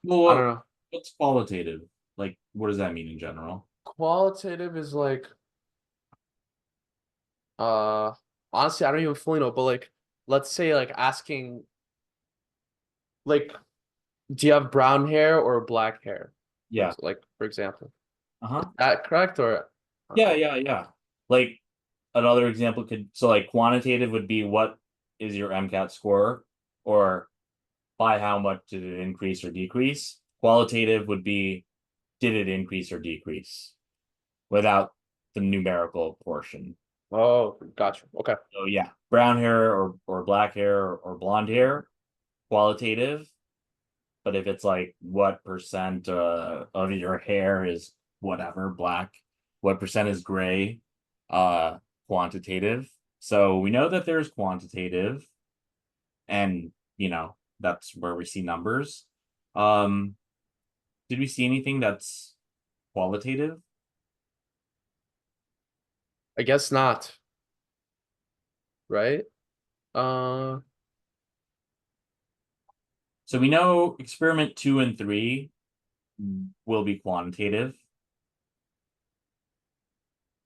Well, I don't know. what's qualitative? Like, what does that mean in general? Qualitative is like, uh, honestly, I don't even fully know, but like, let's say like asking, like, do you have brown hair or black hair? Yeah. Like, for example, is Uh-huh. that correct or? Yeah, yeah, yeah. Like another example could so like quantitative would be what is your MCAT score or by how much did it increase or decrease? Qualitative would be did it increase or decrease without the numerical portion. Oh, gotcha. Okay. So yeah, brown hair or black hair or blonde hair, qualitative. But if it's like what percent of your hair is whatever black, what percent is gray, uh, quantitative. So we know that there's quantitative, and that's where we see numbers. Um, did we see anything that's qualitative? I guess not, right? Uh, So we know experiment 2 and 3 will be quantitative.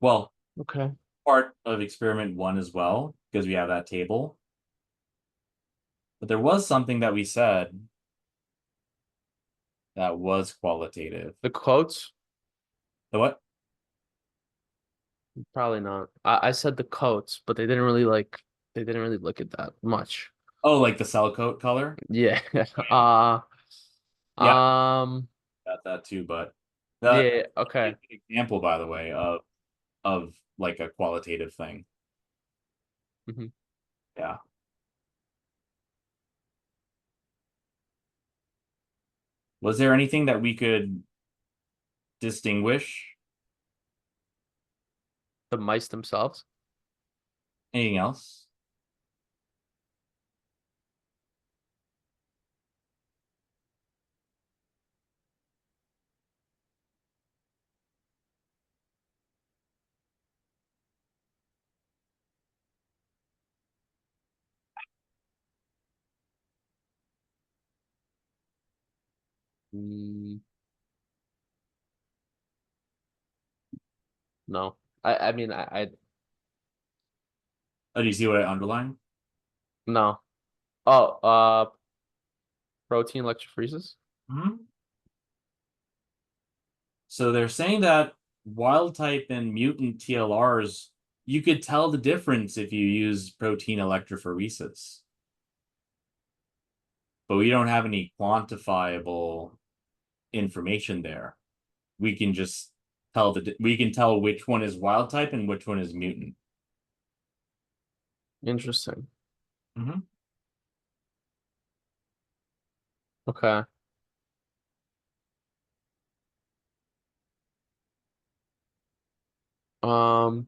Well, okay. part of experiment 1 as well, because we have that table. But there was something that we said that was qualitative. The quotes, The what? probably not. I said the coats, but they didn't really look at that much. Oh, like the cell coat color? Yeah. Yeah, Um, got that too, but that yeah, okay. is an example, by the way, of like a qualitative thing. Mhm. Yeah. Was there anything that we could distinguish? The mice themselves. Anything else? Mm, no. I mean I Oh, do you see what I underlined? no. Oh, protein electrophoresis. Mhm. So they're saying that wild type and mutant TLRs, you could tell the difference if you use protein electrophoresis. But we don't have any quantifiable information there. We can just we can tell which one is wild type and which one is mutant. Interesting. Mm-hmm. Okay. Um,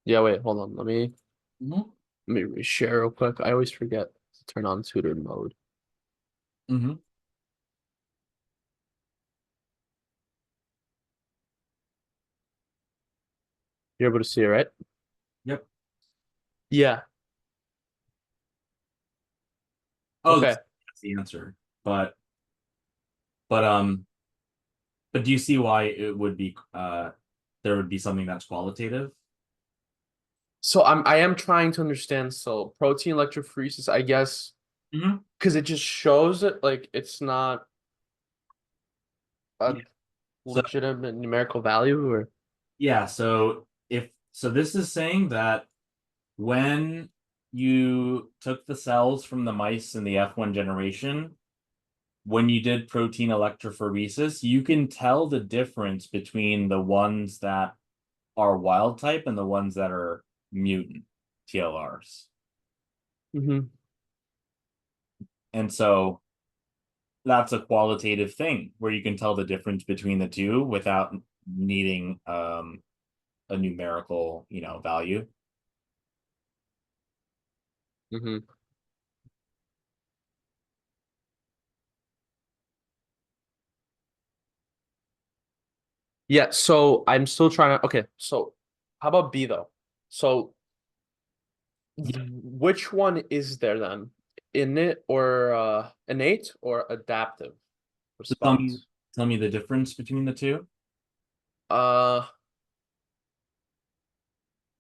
yeah, wait, hold on. Mm-hmm. Let me reshare real quick. I always forget to turn on tutor mode. Mm-hmm. You're able to see it, right? Yep. Yeah. Oh, Okay. that's the answer. But but do you see why it would be there would be something that's qualitative? So I am trying to understand. So protein electrophoresis, I guess, Mm-hmm. because it just shows it like it's not a Yeah. So legitimate numerical value or yeah, so if so this is saying that when you took the cells from the mice in the F1 generation, when you did protein electrophoresis, you can tell the difference between the ones that are wild type and the ones that are mutant TLRs. Mhm. And so that's a qualitative thing where you can tell the difference between the two without needing a numerical, value. Mhm. Yeah, so I'm still trying to okay, so how about B though? So which one is there then? Innate or adaptive So tell me response? tell me the difference between the two. Uh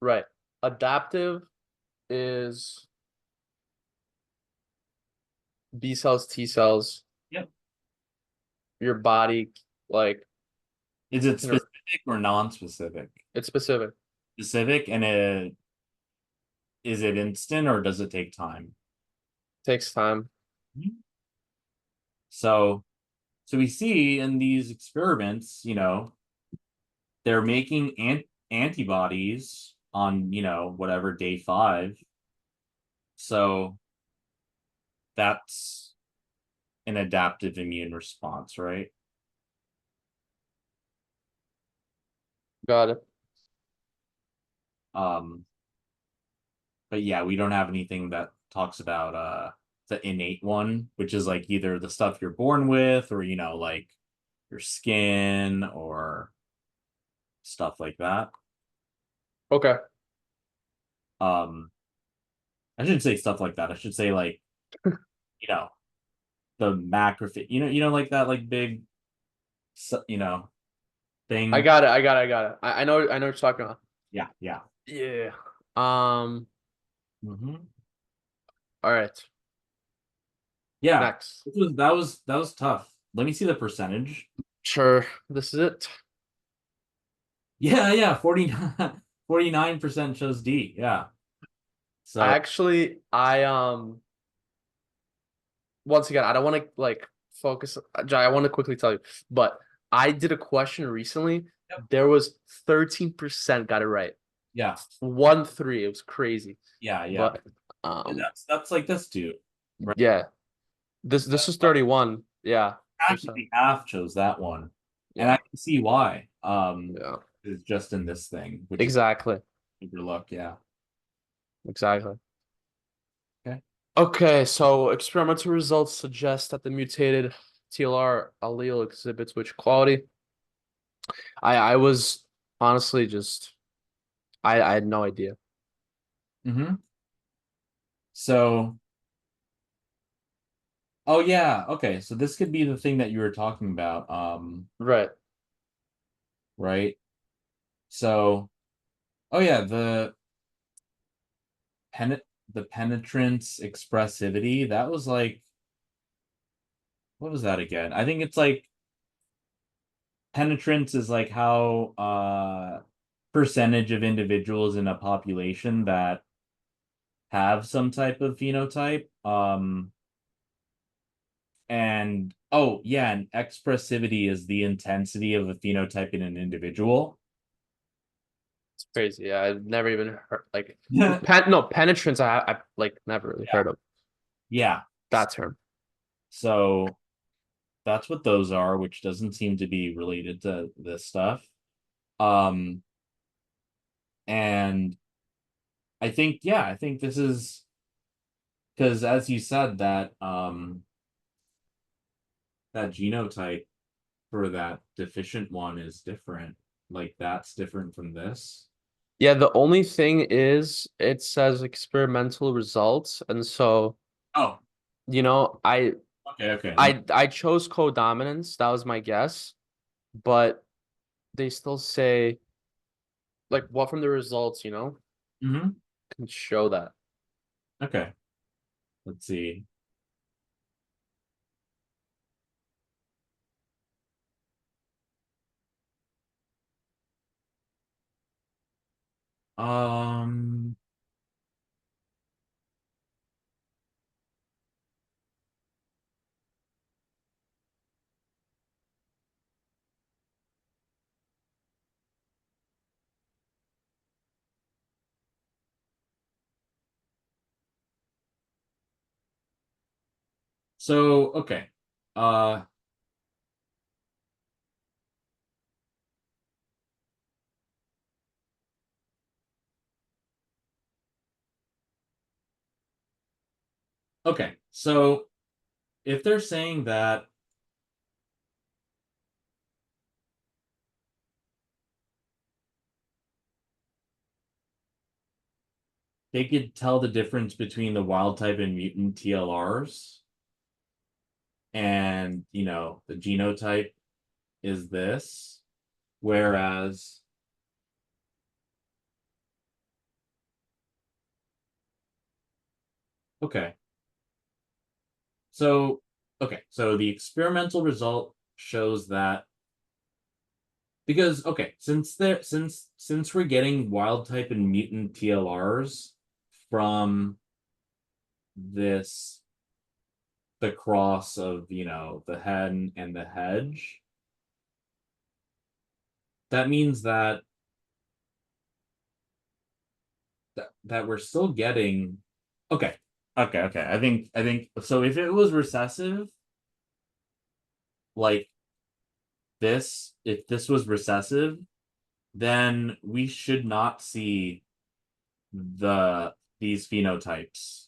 right. Adaptive is B cells, T cells, Yep. your body like Is it can specific or non-specific? it's specific. Specific, and is it instant or does it take time? Takes time. So so we see in these experiments, they're making antibodies on, whatever day 5. So that's an adaptive immune response, right? Got it. Um, but yeah, we don't have anything that talks about the innate one, which is like either the stuff you're born with or like your skin or stuff like that. Okay. Um, I shouldn't say stuff like that. I should say like, you know, the macrophage, like that like big I thing. got it. I got it. I got it. I know what you're talking about. Yeah, yeah. Yeah. Um, Hmm. all right. Yeah. Next. That was tough. Let me see the percentage. Sure. This is it. Yeah, yeah, 49% chose D. Yeah. I So actually I once again, I don't want to like focus. Jai, I want to quickly tell you, but I did a question recently. Yep. There was 13% got it right. Yeah. 1-3. It was crazy. Yeah. Yeah. But And that's like this dude, right? yeah. This is Like 31. Yeah. Percent. practically half chose that one, and I Yeah. can see why. Yeah. It's just in this thing, which is Exactly. overlook. Yeah. Exactly. Okay. Okay, so experimental results suggest that the mutated TLR allele exhibits which quality? I was honestly just I had no idea. Mm-hmm. So, oh yeah, okay. So this could be the thing that you were talking about. Right. Right. So, oh yeah, the penetrance expressivity, that was like, what was that again? I think it's like penetrance is like how percentage of individuals in a population that have some type of phenotype. And oh yeah, and expressivity is the intensity of a phenotype in an individual. It's crazy. Yeah, I've never even heard like Yeah. penetrance I like never really heard of Yeah. that term. So that's what those are, which doesn't seem to be related to this stuff. Um, and I think this is because as you said that that genotype for that deficient one is different. Like that's different from this. Yeah, the only thing is it says experimental results, and so Oh, you know, okay, okay. I chose codominance, that was my guess, but they still say like what from the results, Mm-hmm. can show that. Okay. Let's see. Um, so okay. Uh okay. So if they're saying that they could tell the difference between the wild type and mutant TLRs, and the genotype is this, whereas okay. So okay, so the experimental result shows that because okay, since we're getting wild type and mutant TLRs from this the cross of the hen and the hedge, that means that we're still getting okay. Okay. I think so if it was recessive, like this, if this was recessive, then we should not see these phenotypes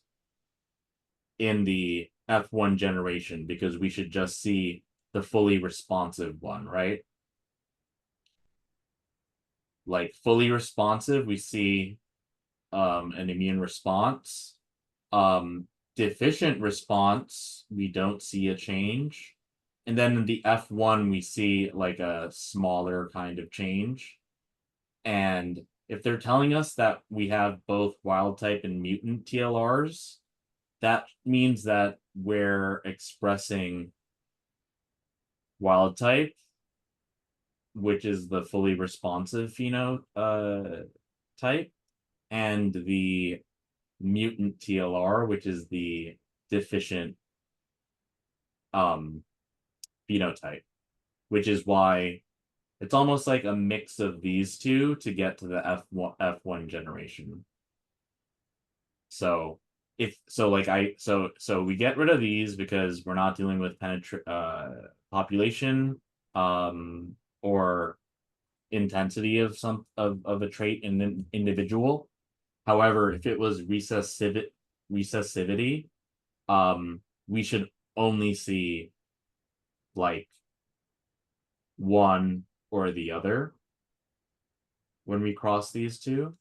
in the F1 generation because we should just see the fully responsive one, right? Like fully responsive, we see an immune response. Deficient response, we don't see a change. And then in the F1, we see like a smaller kind of change. And if they're telling us that we have both wild type and mutant TLRs, that means that we're expressing wild type, which is the fully responsive type, and the mutant TLR, which is the deficient phenotype, which is why it's almost like a mix of these two to get to the F1 generation. So so we get rid of these because we're not dealing with population or intensity of a trait in an individual. However, if it was recessivity, we should only see like one or the other when we cross these two.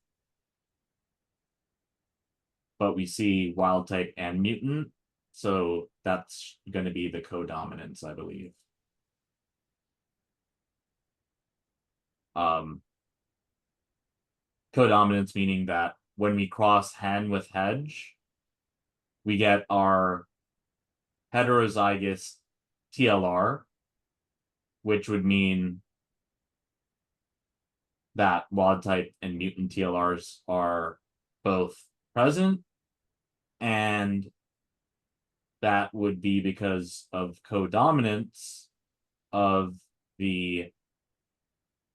But we see wild type and mutant, so that's going to be the codominance, I believe. Codominance meaning that when we cross hen with hedge, we get our heterozygous TLR, which would mean that wild type and mutant TLRs are both present, and that would be because of codominance of the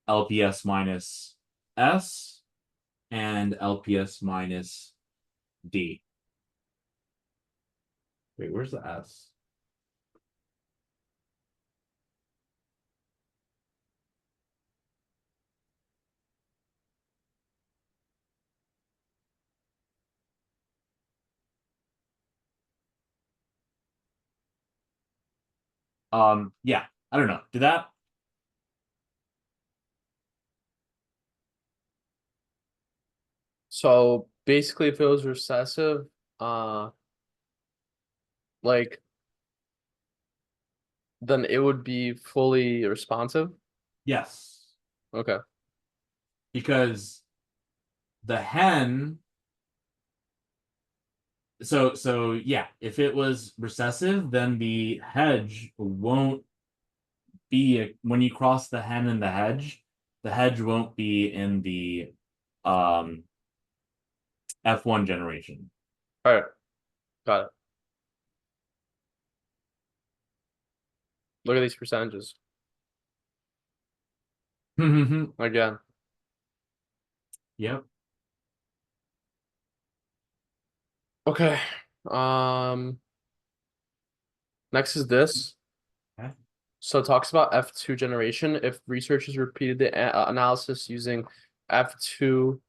LPS minus S and LPS minus D. Wait, where's the S? Yeah, I don't know. Did that? So basically, if it was recessive, like then it would be fully responsive. Yes. Okay. Because the hen, so yeah, if it was recessive, then the hedge won't be when you cross the hen and the hedge won't be in the F1 generation. All right. Got it. Look at these percentages again. Yep. Okay. Next is this. Okay. So it talks about F2 generation. If researchers repeated the analysis using F2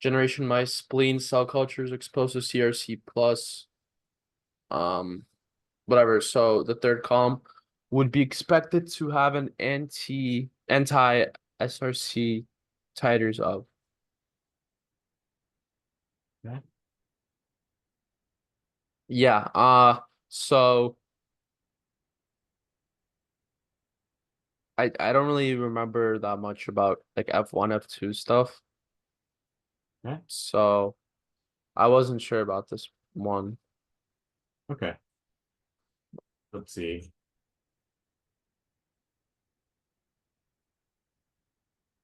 generation mice, spleen cell cultures exposed to CRC plus, whatever. So the third column would be expected to have an anti SRC titers of. Okay. Yeah. So I don't really remember that much about like F1, F2 stuff. Okay. So I wasn't sure about this one. Okay. Let's see.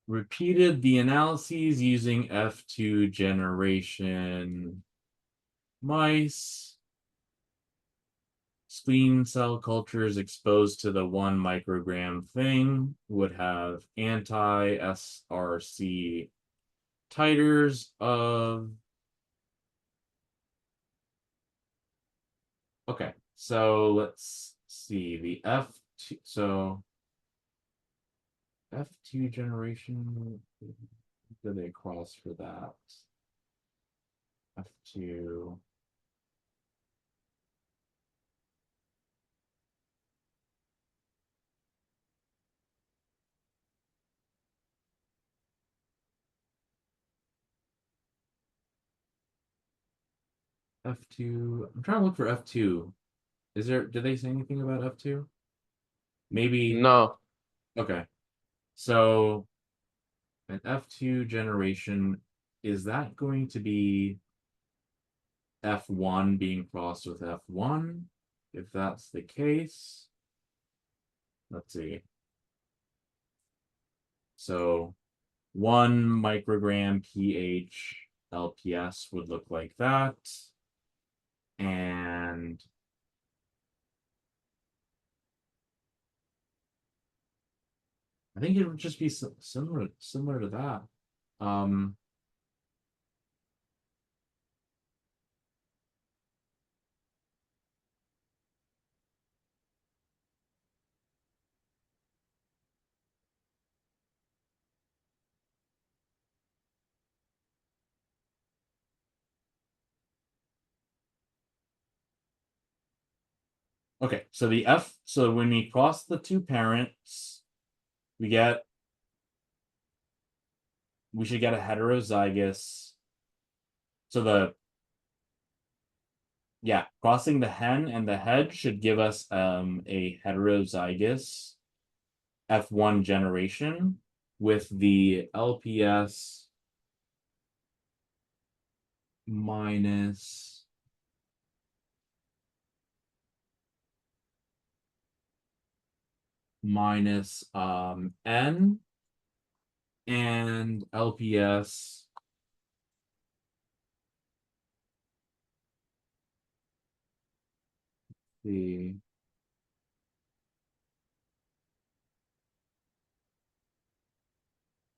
Repeated the analyses using F2 generation mice. Spleen cell cultures exposed to the 1 microgram thing would have anti-SRC titers of. Okay, so let's see the F2. So F2 generation, did they cross for that? F2. F2. I'm trying to look for F2. Did they say anything about F2? Maybe. No. Okay. So an F2 generation, is that going to be F1 being crossed with F1? If that's the case, let's see. So 1 microgram pH LPS would look like that. And I think it would just be similar to that. Okay, so so when we cross the two parents, we should get a heterozygous. So crossing the hen and the head should give us a heterozygous F1 generation with the LPS minus N and LPS the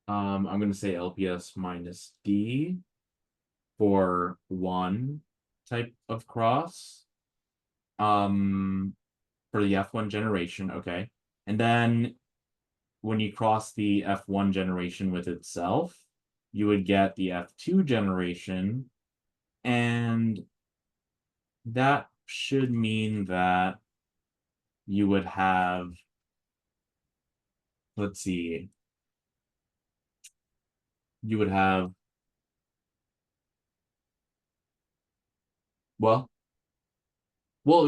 I'm going to say LPS minus D for one type of cross for the F1 generation. Okay. And then when you cross the F1 generation with itself, you would get the F2 generation, and that should mean that you would have, let's see, you would have, well,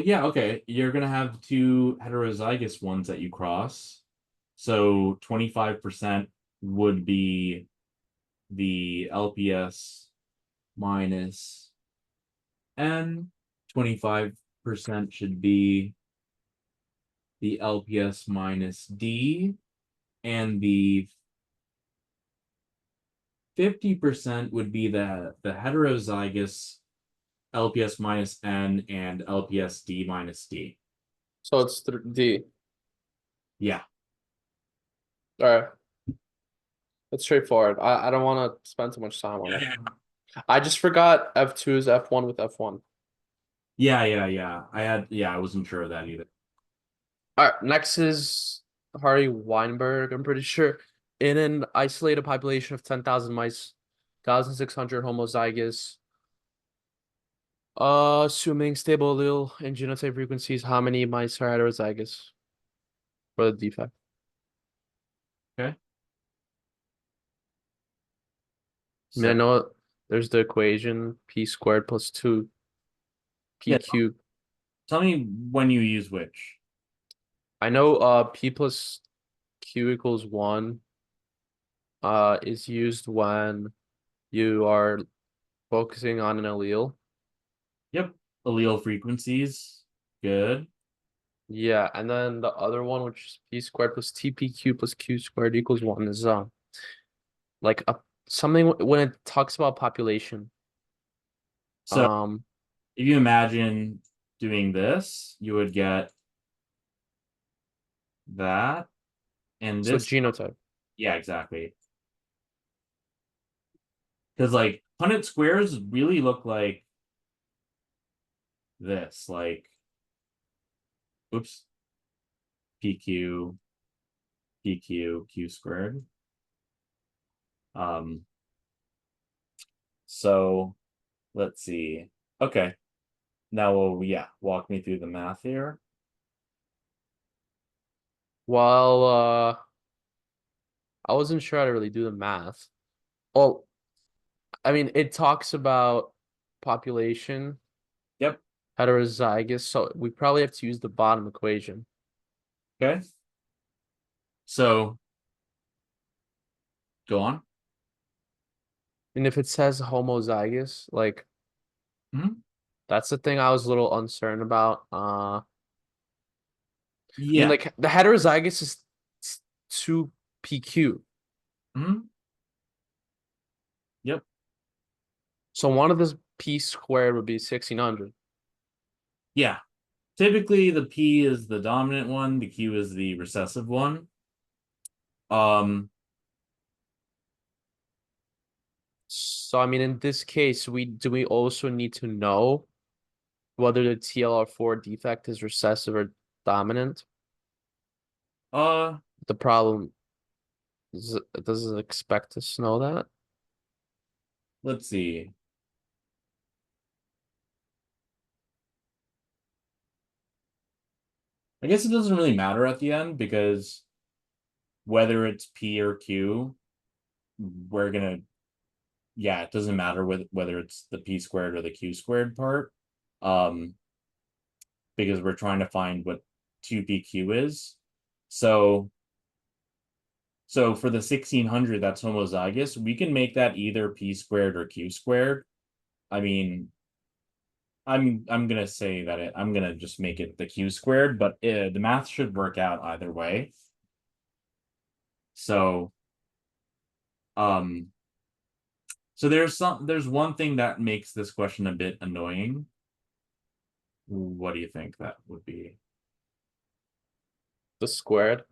yeah, okay. You're gonna have two heterozygous ones that you cross. So 25% would be the LPS minus N. 25% should be the LPS minus D, and the 50% would be the heterozygous LPS minus N and LPS D minus D. So it's D. Yeah. All right. It's straightforward. I don't want to spend too much time on it. I just forgot F2 is F1 with F1. Yeah. I wasn't sure of that either. All right, next is Hardy-Weinberg, I'm pretty sure. In an isolated population of 10,000 mice, 1,600 homozygous, assuming stable allele and genotype frequencies, how many mice are heterozygous for the defect? Okay. I mean, I So know there's the equation p squared plus 2 p yeah, cubed. tell me when you use which. I know p plus q equals 1 is used when you are focusing on an allele. Yep. Allele frequencies. Good. Yeah, and then the other one, which is p squared plus tpq plus q squared equals 1, is like a something when it talks about population. So Um, if you imagine doing this, you would get that and so this. genotype. Yeah, exactly. Because like Punnett squares really look like this, like, oops, PQ, PQ, Q squared. Um, so let's see. Okay. Now walk me through the math here. Well, I wasn't sure how to really do the math. Well, I mean, it talks about population, Yep. heterozygous, so we probably have to use the bottom equation. Okay. So go on. And if it says homozygous, like Mhm. that's the thing I was a little uncertain about. I mean, Yeah. like the heterozygous is 2PQ. Mhm. Yep. So one of this p squared would be 1600. Yeah. Typically the P is the dominant one, the Q is the recessive one. Um, So I mean, in this case, we also need to know whether the TLR4 defect is recessive or dominant. uh, The problem is it doesn't expect us to know that. let's see. I guess it doesn't really matter at the end because whether it's P or Q, we're gonna, yeah, it doesn't matter whether it's the P squared or the Q squared part. Um, because we're trying to find what 2PQ is. So for the 1600 that's homozygous, we can make that either P squared or Q squared. I mean, I'm gonna say that I'm gonna just make it the Q squared, but the math should work out either way. So um so there's one thing that makes this question a bit annoying. What do you think that would be? The squared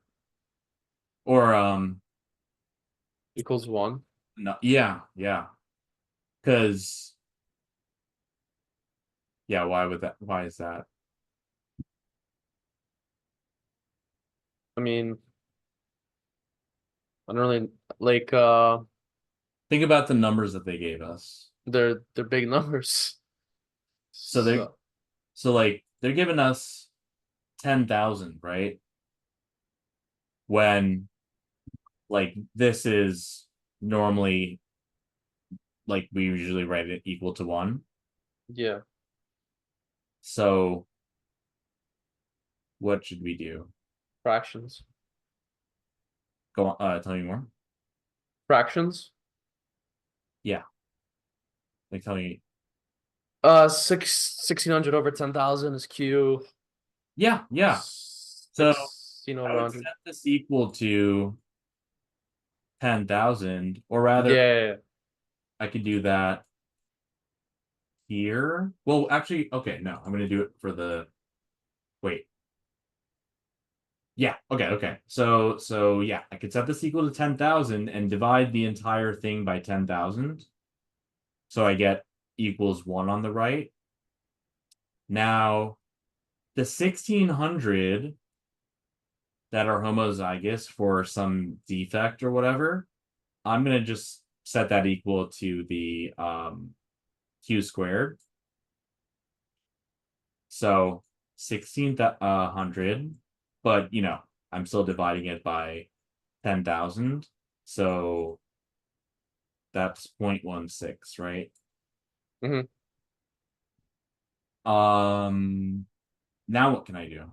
Or equals 1. no, yeah. Because yeah, why is that? I mean, I don't really like Think about the numbers that they gave us. they're big numbers. So they're So so like they're giving us 10,000, right? When like this is normally like we usually write it equal to 1. yeah, So what should we do? fractions. Go on, tell me more. Fractions. Yeah, like tell me. 1600 over 10,000 is Q. Yeah. So 16 I over would 100. set this equal to 10,000, or Yeah, rather, yeah, yeah. I could do that here. Well, actually, okay, no, I'm gonna do it for the wait. Yeah, okay. So yeah, I could set this equal to 10,000 and divide the entire thing by 10,000. So I get equals 1 on the right. Now, the 1600 that are homozygous for some defect or whatever, I'm gonna just set that equal to the Q squared. So 1600, but I'm still dividing it by 10,000. So that's 0.16, right? Mhm. Now what can I do?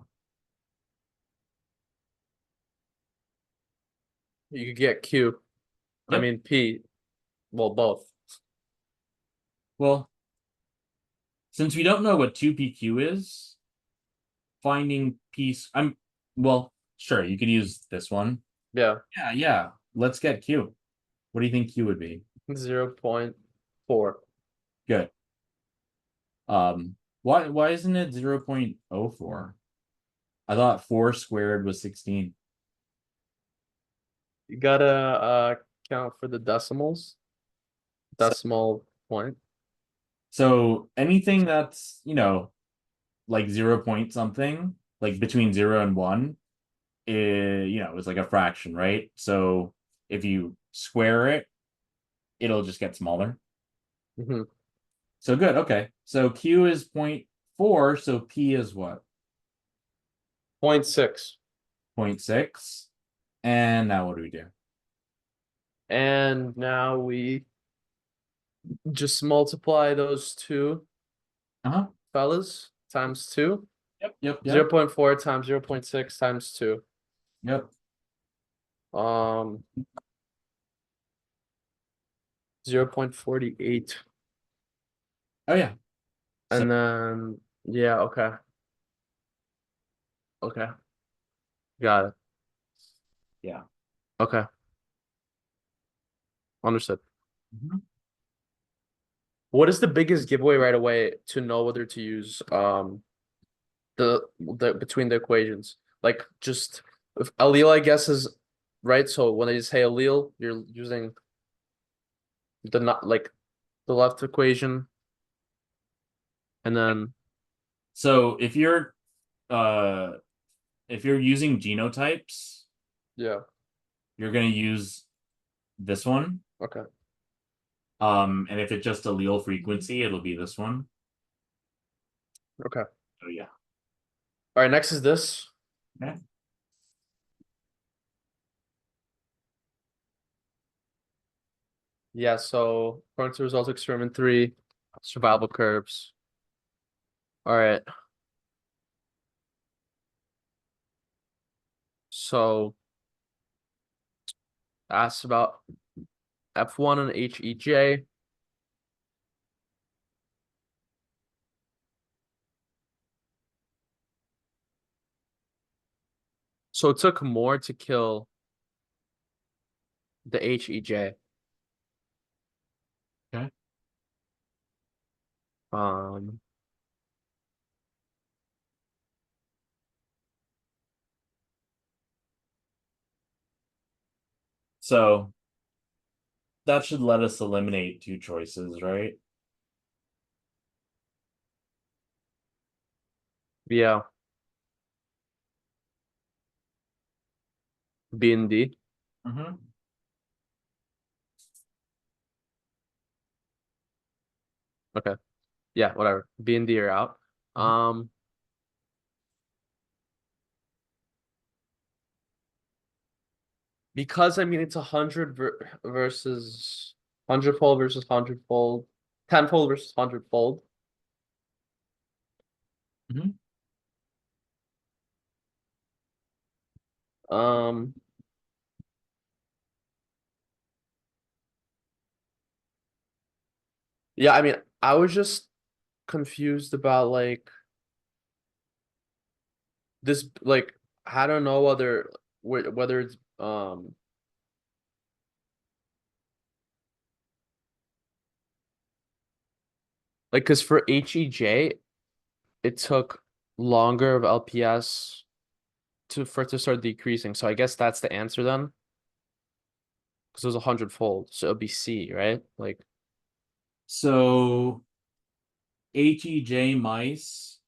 You could get Q. I Yep. mean P. Well, both. Well, since we don't know what 2PQ is, finding piece, well, sure, you could use this one. Yeah. Yeah. Let's get Q. What do you think Q would be? 0.4. Good. Why isn't it 0.04? I thought 4 squared was 16. You gotta count for the decimals. So, Decimal point. so anything that's, like 0 point something, like between 0 and 1, is like a fraction, right? So if you square it, it'll just get smaller. Mhm. So good, okay. So Q is 0.4, so P is what? 0.6. 0.6. And now what do we do? And now we just multiply those two Uh-huh. fellas times 2. Yep. 0.4 times 0.6 times 2. Yep. Um 0.48. Oh yeah. So And then yeah, okay. Okay. Got it. yeah. Okay. Understood. Mhm. What is the biggest giveaway right away to know whether to use the between the equations? Like just if allele, I guess, is right? So when I say allele, you're using the not like the left equation, and then So if you're using genotypes, yeah, you're gonna use this one. okay, And if it's just allele frequency, it'll be this one. okay. Oh yeah. All right, next is this. Okay. Yeah, so according to results experiment 3, survival curves. All right. So asks about F1 and HEJ. So it took more to kill the HEJ. Okay. Um, So that should let us eliminate two choices, right? yeah, B and D. Mm-hmm. Okay. Yeah, whatever. B and D are out. Um, because I mean it's 100 versus 100-fold versus 100-fold, 10-fold versus 100-fold. Mm-hmm. Um, yeah, I mean I was just confused about like this, like I don't know whether it's like because for HEJ it took longer of LPS for it to start decreasing. So I guess that's the answer then, because it was 100-fold. So it'll be C, right? Like So HEJ mice.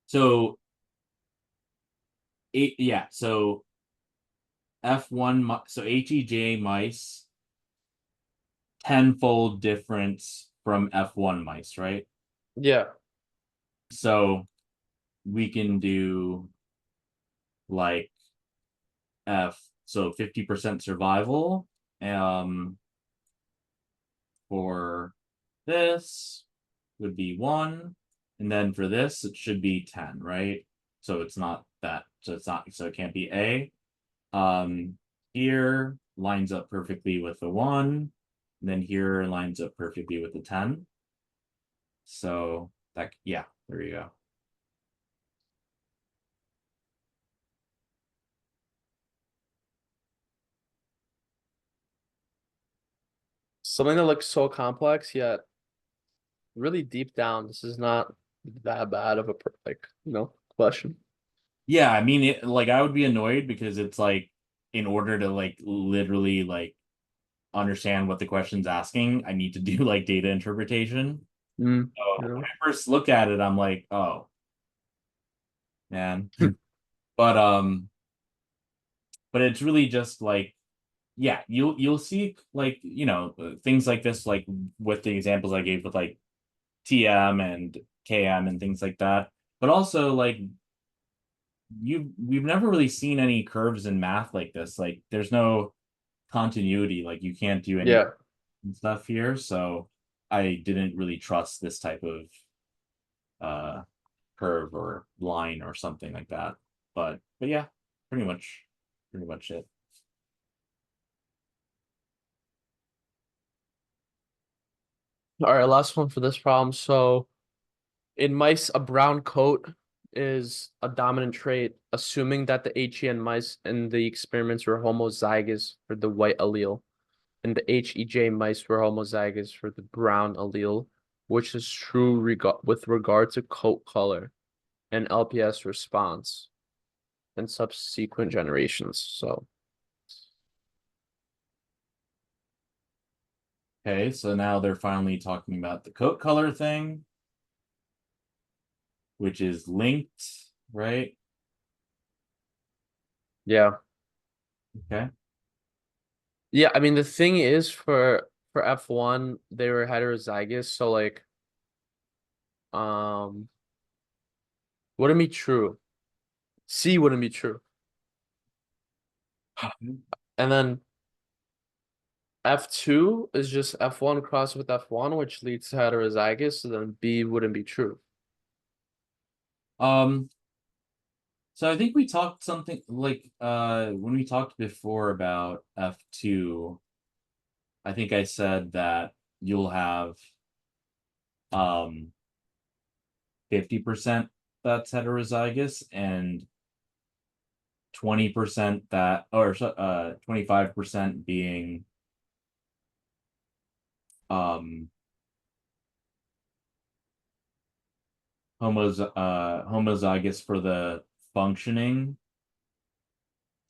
So yeah, so F1 so HEJ mice 10-fold difference from F1 mice, right? yeah. So we can do like so 50% survival for this would be 1, and then for this it should be 10, right? So it's not that, so it can't be A. Here lines up perfectly with the 1, and then here lines up perfectly with the 10. So that, yeah, there you go. Something that looks so complex yet really deep down, this is not that bad of a question. Yeah, I mean, like I would be annoyed because it's like, in order to like literally like understand what the question's asking, I need to do like data interpretation. Mm, So yeah. when I first look at it, I'm like, oh man. But it's really just like, yeah, you'll see like, things like this, like with the examples I gave with like TM and KM and things like that. But also like we've never really seen any curves in math like this. Like there's no continuity, like you can't do any Yeah. stuff here. So I didn't really trust this type of uh curve or line or something like that. But yeah, pretty much it. All right, last one for this problem. So in mice, a brown coat is a dominant trait, assuming that the HEN mice in the experiments were homozygous for the white allele, and the HEJ mice were homozygous for the brown allele, which is true with regard to coat color and LPS response in subsequent generations. So Okay, so now they're finally talking about the coat color thing, which is linked, right? Yeah. Okay. Yeah, I mean the thing is for F1 they were heterozygous, so like um wouldn't be true. C wouldn't be true. And then F2 is just F1 crossed with F1, which leads to heterozygous, so then B wouldn't be true. Um, so I think we talked something like when we talked before about F2, I think I said that you'll have 50% that's heterozygous and 20% that, or 25% being um homozygous for the functioning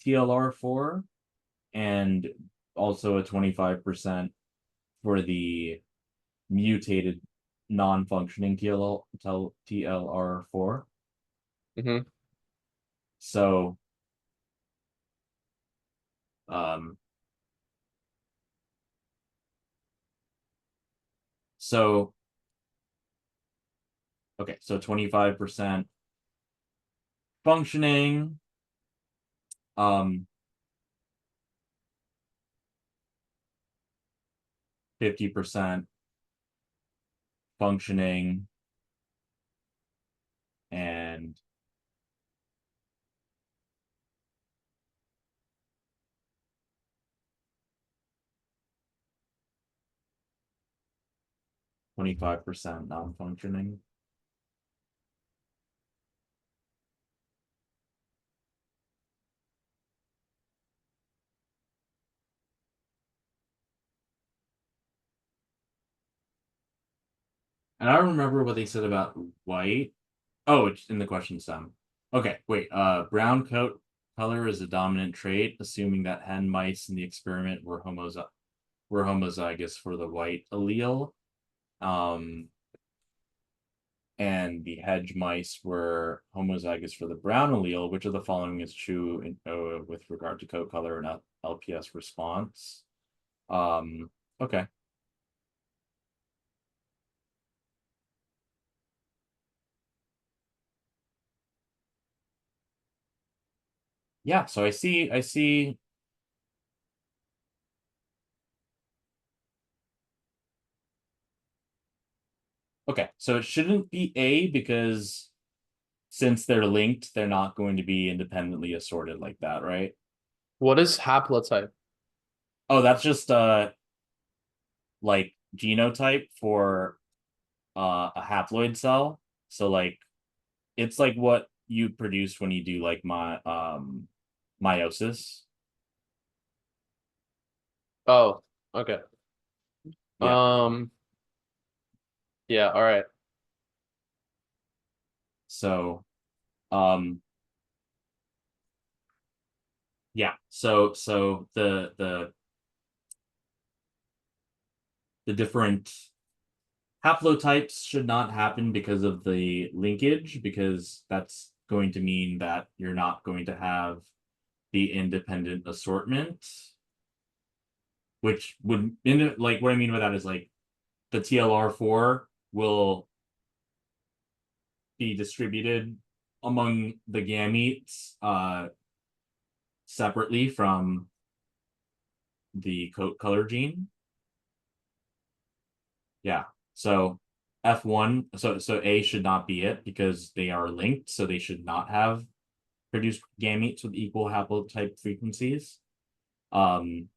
TLR4 and also a 25% for the mutated non-functioning TLR4. Mm-hmm. So um so okay, so 25% functioning, 50% functioning, and 25% non-functioning. And I don't remember what they said about white. Oh, it's in the question stem. Okay, wait. Brown coat color is a dominant trait, assuming that hen mice in the experiment were homozygous for the white allele. Um, and the hedge mice were homozygous for the brown allele. Which of the following is true with regard to coat color and LPS response? Okay. Yeah, so I see. Okay, so it shouldn't be A because since they're linked, they're not going to be independently assorted like that, right? What is haplotype? Oh, that's just like genotype for a haploid cell. So like it's like what you produce when you do like meiosis. Oh, okay. Yeah. Um, yeah, all right. So um yeah, so the different haplotypes should not happen because of the linkage, because that's going to mean that you're not going to have the independent assortment, which would like what I mean by that is like the TLR4 will be distributed among the gametes separately from the coat color gene. Yeah. So F1, so A should not be it because they are linked, so they should not have produced gametes with equal haplotype frequencies. Um,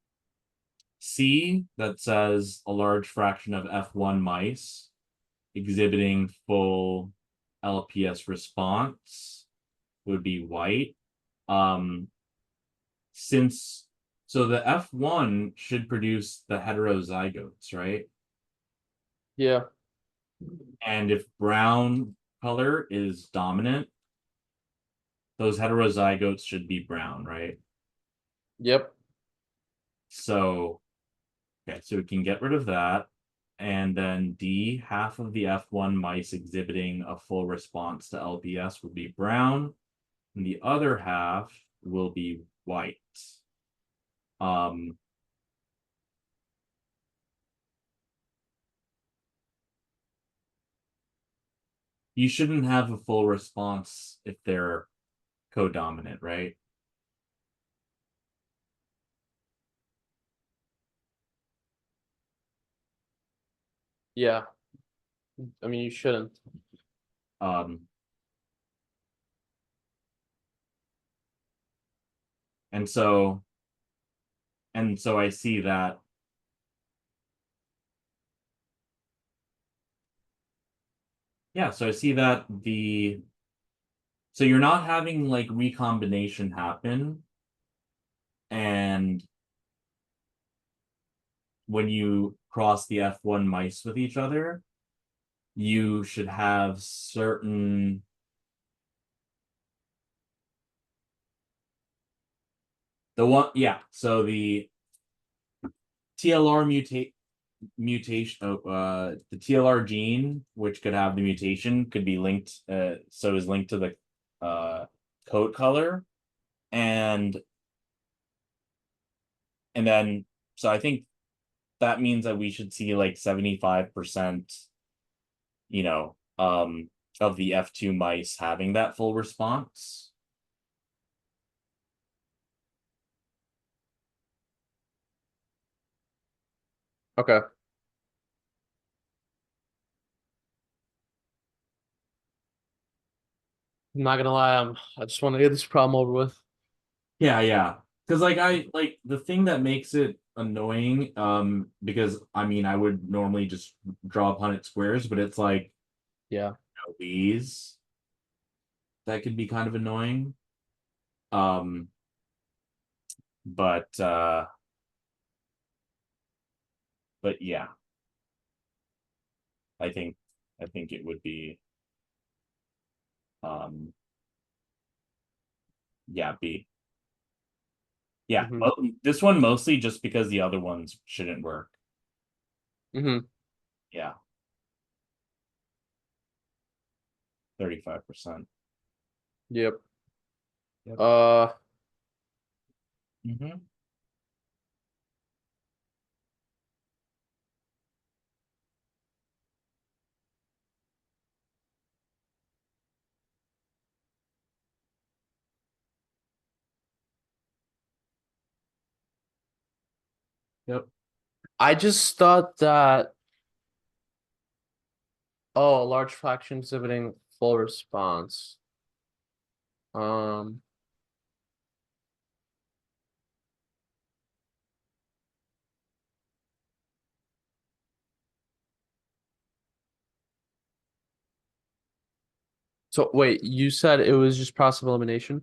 C, that says a large fraction of F1 mice exhibiting full LPS response would be white. Um, since so the F1 should produce the heterozygotes, right? Yeah. And if brown color is dominant, those heterozygotes should be brown, right? Yep. So Okay, so we can get rid of that. And then D, half of the F1 mice exhibiting a full response to LPS will be brown, and the other half will be white. Um, you shouldn't have a full response if they're codominant, right? Yeah. I mean, you shouldn't. Um, and so I see that so I see that so you're not having like recombination happen, and when you cross the F1 mice with each other, you should have certain so the TLR mutation the TLR gene, which could have the mutation, could be linked so is linked to the coat color, and then so I think that means that we should see like 75%, you know, of the F2 mice having that full response. Okay. I'm not gonna lie, I just want to get this problem over with. Yeah. Because like the thing that makes it annoying, because I mean I would normally just draw Punnett squares, but it's like Yeah. these that could be kind of annoying. But yeah, I think it would be um B. Yeah, Mm-hmm. this one mostly just because the other ones shouldn't work. Mm-hmm. Yeah, 35%. Yep. Yep. Uh, Mm-hmm. Yep. I just thought that, oh, a large fraction exhibiting full response. Um, so wait, you said it was just process of elimination?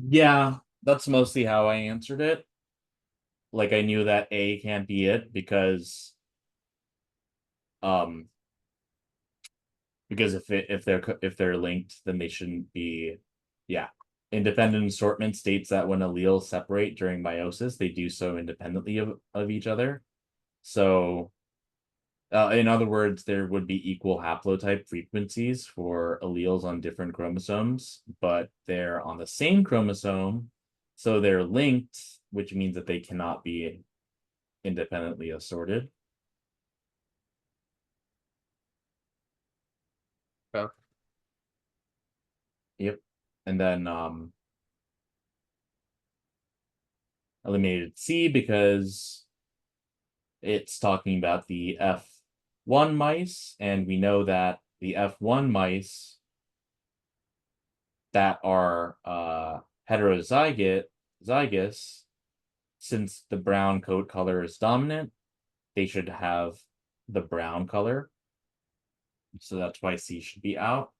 Yeah, that's mostly how I answered it. Like I knew that A can't be it because um if they're linked, then they shouldn't be. Yeah. Independent assortment states that when alleles separate during meiosis, they do so independently of each other. So in other words, there would be equal haplotype frequencies for alleles on different chromosomes, but they're on the same chromosome, so they're linked, which means that they cannot be independently assorted. Okay. Yep. And then eliminated C because it's talking about the F1 mice, and we know that the F1 mice that are heterozygous, since the brown coat color is dominant, they should have the brown color. So that's why C should be out.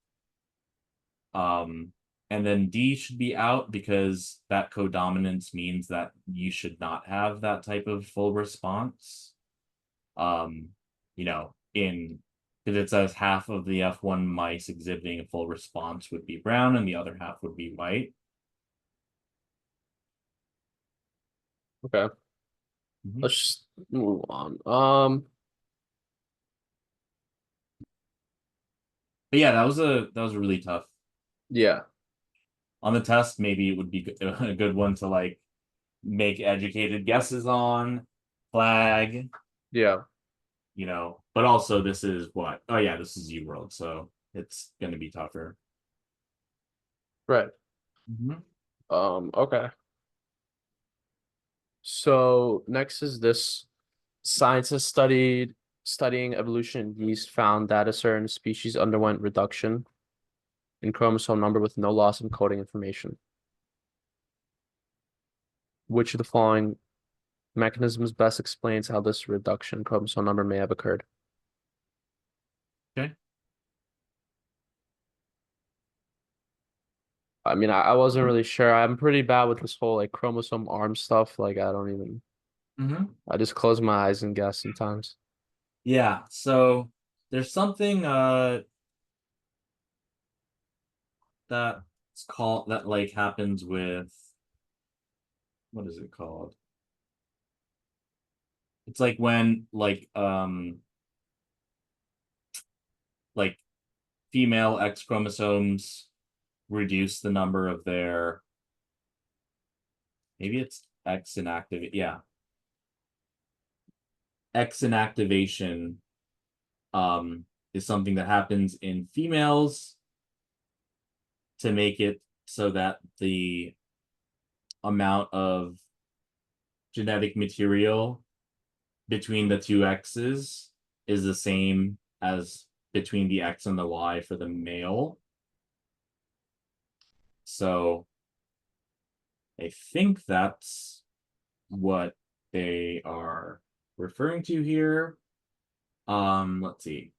And then D should be out because that codominance means that you should not have that type of full response. You know, because it says half of the F1 mice exhibiting a full response would be brown and the other half would be white. Okay. Mhm. Let's just move on. But yeah, that was really tough. Yeah, On the test, maybe it would be a good one to like make educated guesses on, flag, yeah, but also this is what? Oh yeah, this is UWorld, so it's gonna be tougher. right. Mhm. Okay. So next is this. Scientists studying evolution in yeast found that a certain species underwent reduction in chromosome number with no loss in coding information. Which of the following mechanisms best explains how this reduction in chromosome number may have occurred? Okay. I mean, I wasn't really sure. I'm pretty bad with this whole like chromosome arm stuff. Like I don't even I just close my eyes and guess sometimes. Yeah, so there's something that's called that like happens with what is it called? It's like when like female X chromosomes reduce the number of their, maybe it's X inactive, yeah, X inactivation is something that happens in females to make it so that the amount of genetic material between the two X's is the same as between the X and the Y for the male. So I think that's what they are referring to here. Let's see.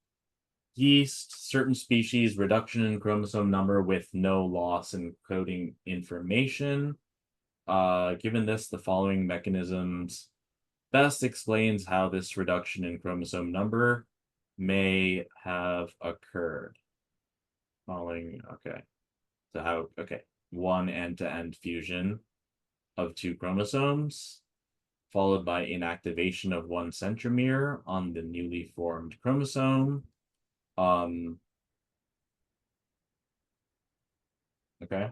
Yeast, certain species, reduction in chromosome number with no loss in coding information. Given this, the following mechanisms best explains how this reduction in chromosome number may have occurred. Following, okay. So okay. One end-to-end fusion of two chromosomes, followed by inactivation of one centromere on the newly formed chromosome. Okay.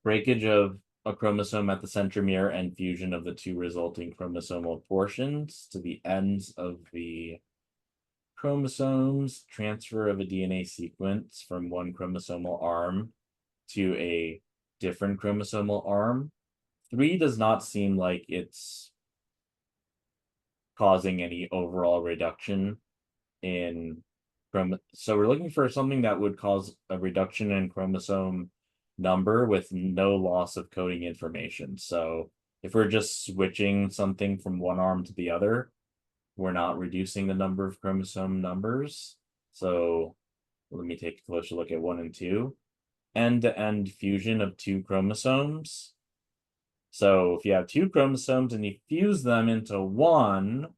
Breakage of a chromosome at the centromere and fusion of the two resulting chromosomal portions to the ends of the chromosomes, transfer of a DNA sequence from one chromosomal arm to a different chromosomal arm. 3 does not seem like it's causing any overall reduction in so we're looking for something that would cause a reduction in chromosome number with no loss of coding information. So if we're just switching something from one arm to the other, we're not reducing the number of chromosome numbers. So let me take a closer look at 1 and 2. End-to-end fusion of two chromosomes. So if you have two chromosomes and you fuse them into one,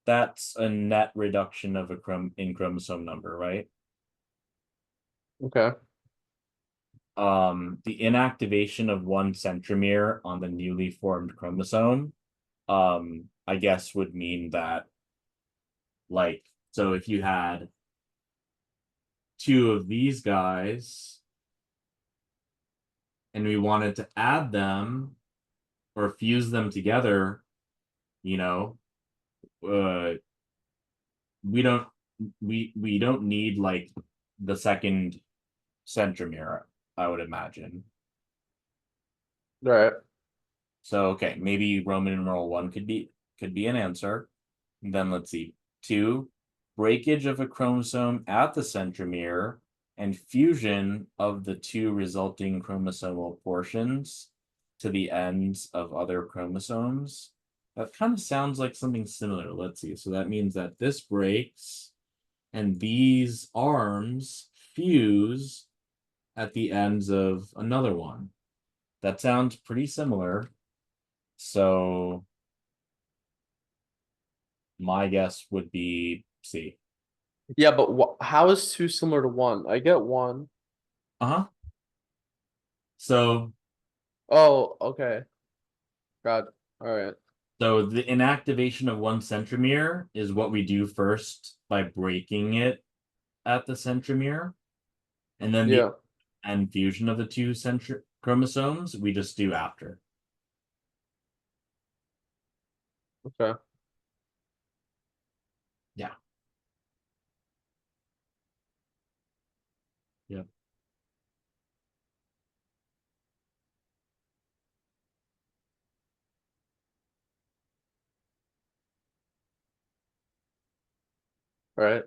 that's a net reduction of in chromosome number, right? Okay. The inactivation of one centromere on the newly formed chromosome, I guess would mean that, like, so if you had two of these guys and we wanted to add them or fuse them together, you know, uh, we don't we don't need like the second centromere, I would imagine. All right. So okay, maybe Roman numeral 1 could be an answer. And then let's see. 2, breakage of a chromosome at the centromere and fusion of the two resulting chromosomal portions to the ends of other chromosomes. That kind of sounds like something similar. Let's see. So that means that this breaks and these arms fuse at the ends of another one. That sounds pretty similar. So my guess would be C. Yeah, but how is two similar to one? I get one. Uh-huh. So Oh, okay. God. All right. So the inactivation of one centromere is what we do first by breaking it at the centromere. And then the Yeah. end fusion of the two chromosomes we just do after. Okay. Yeah. Yep. All right.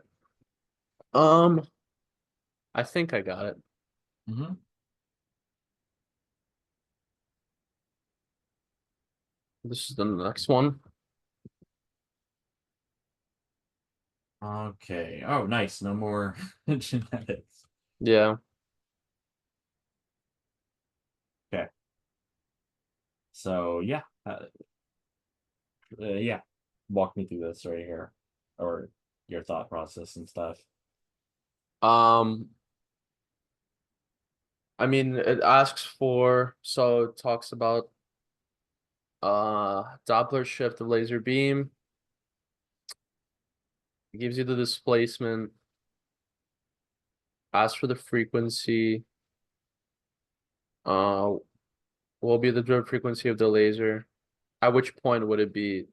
Um, I think I got it. Mm-hmm. This is the next one. Okay. Oh, nice. No more genetics. Yeah. Okay. So yeah, yeah. Walk me through this right here, or your thought process and stuff. Um, I mean, it asks for, so it talks about Doppler shift of laser beam. It gives you the displacement, asks for the frequency, uh, will be the driven frequency of the laser. At which point would it be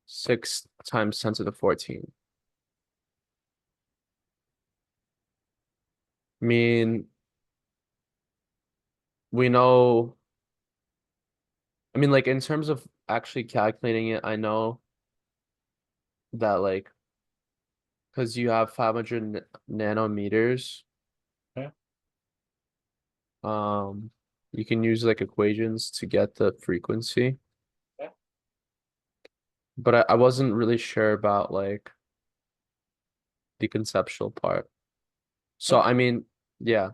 6 times 10 to the 14? I mean, we know, I mean, like in terms of actually calculating it, I know that like, because you have 500 nanometers, Okay. um, you can use like equations to get the frequency. Okay. But I wasn't really sure about like the conceptual part. So Okay. I mean, yeah,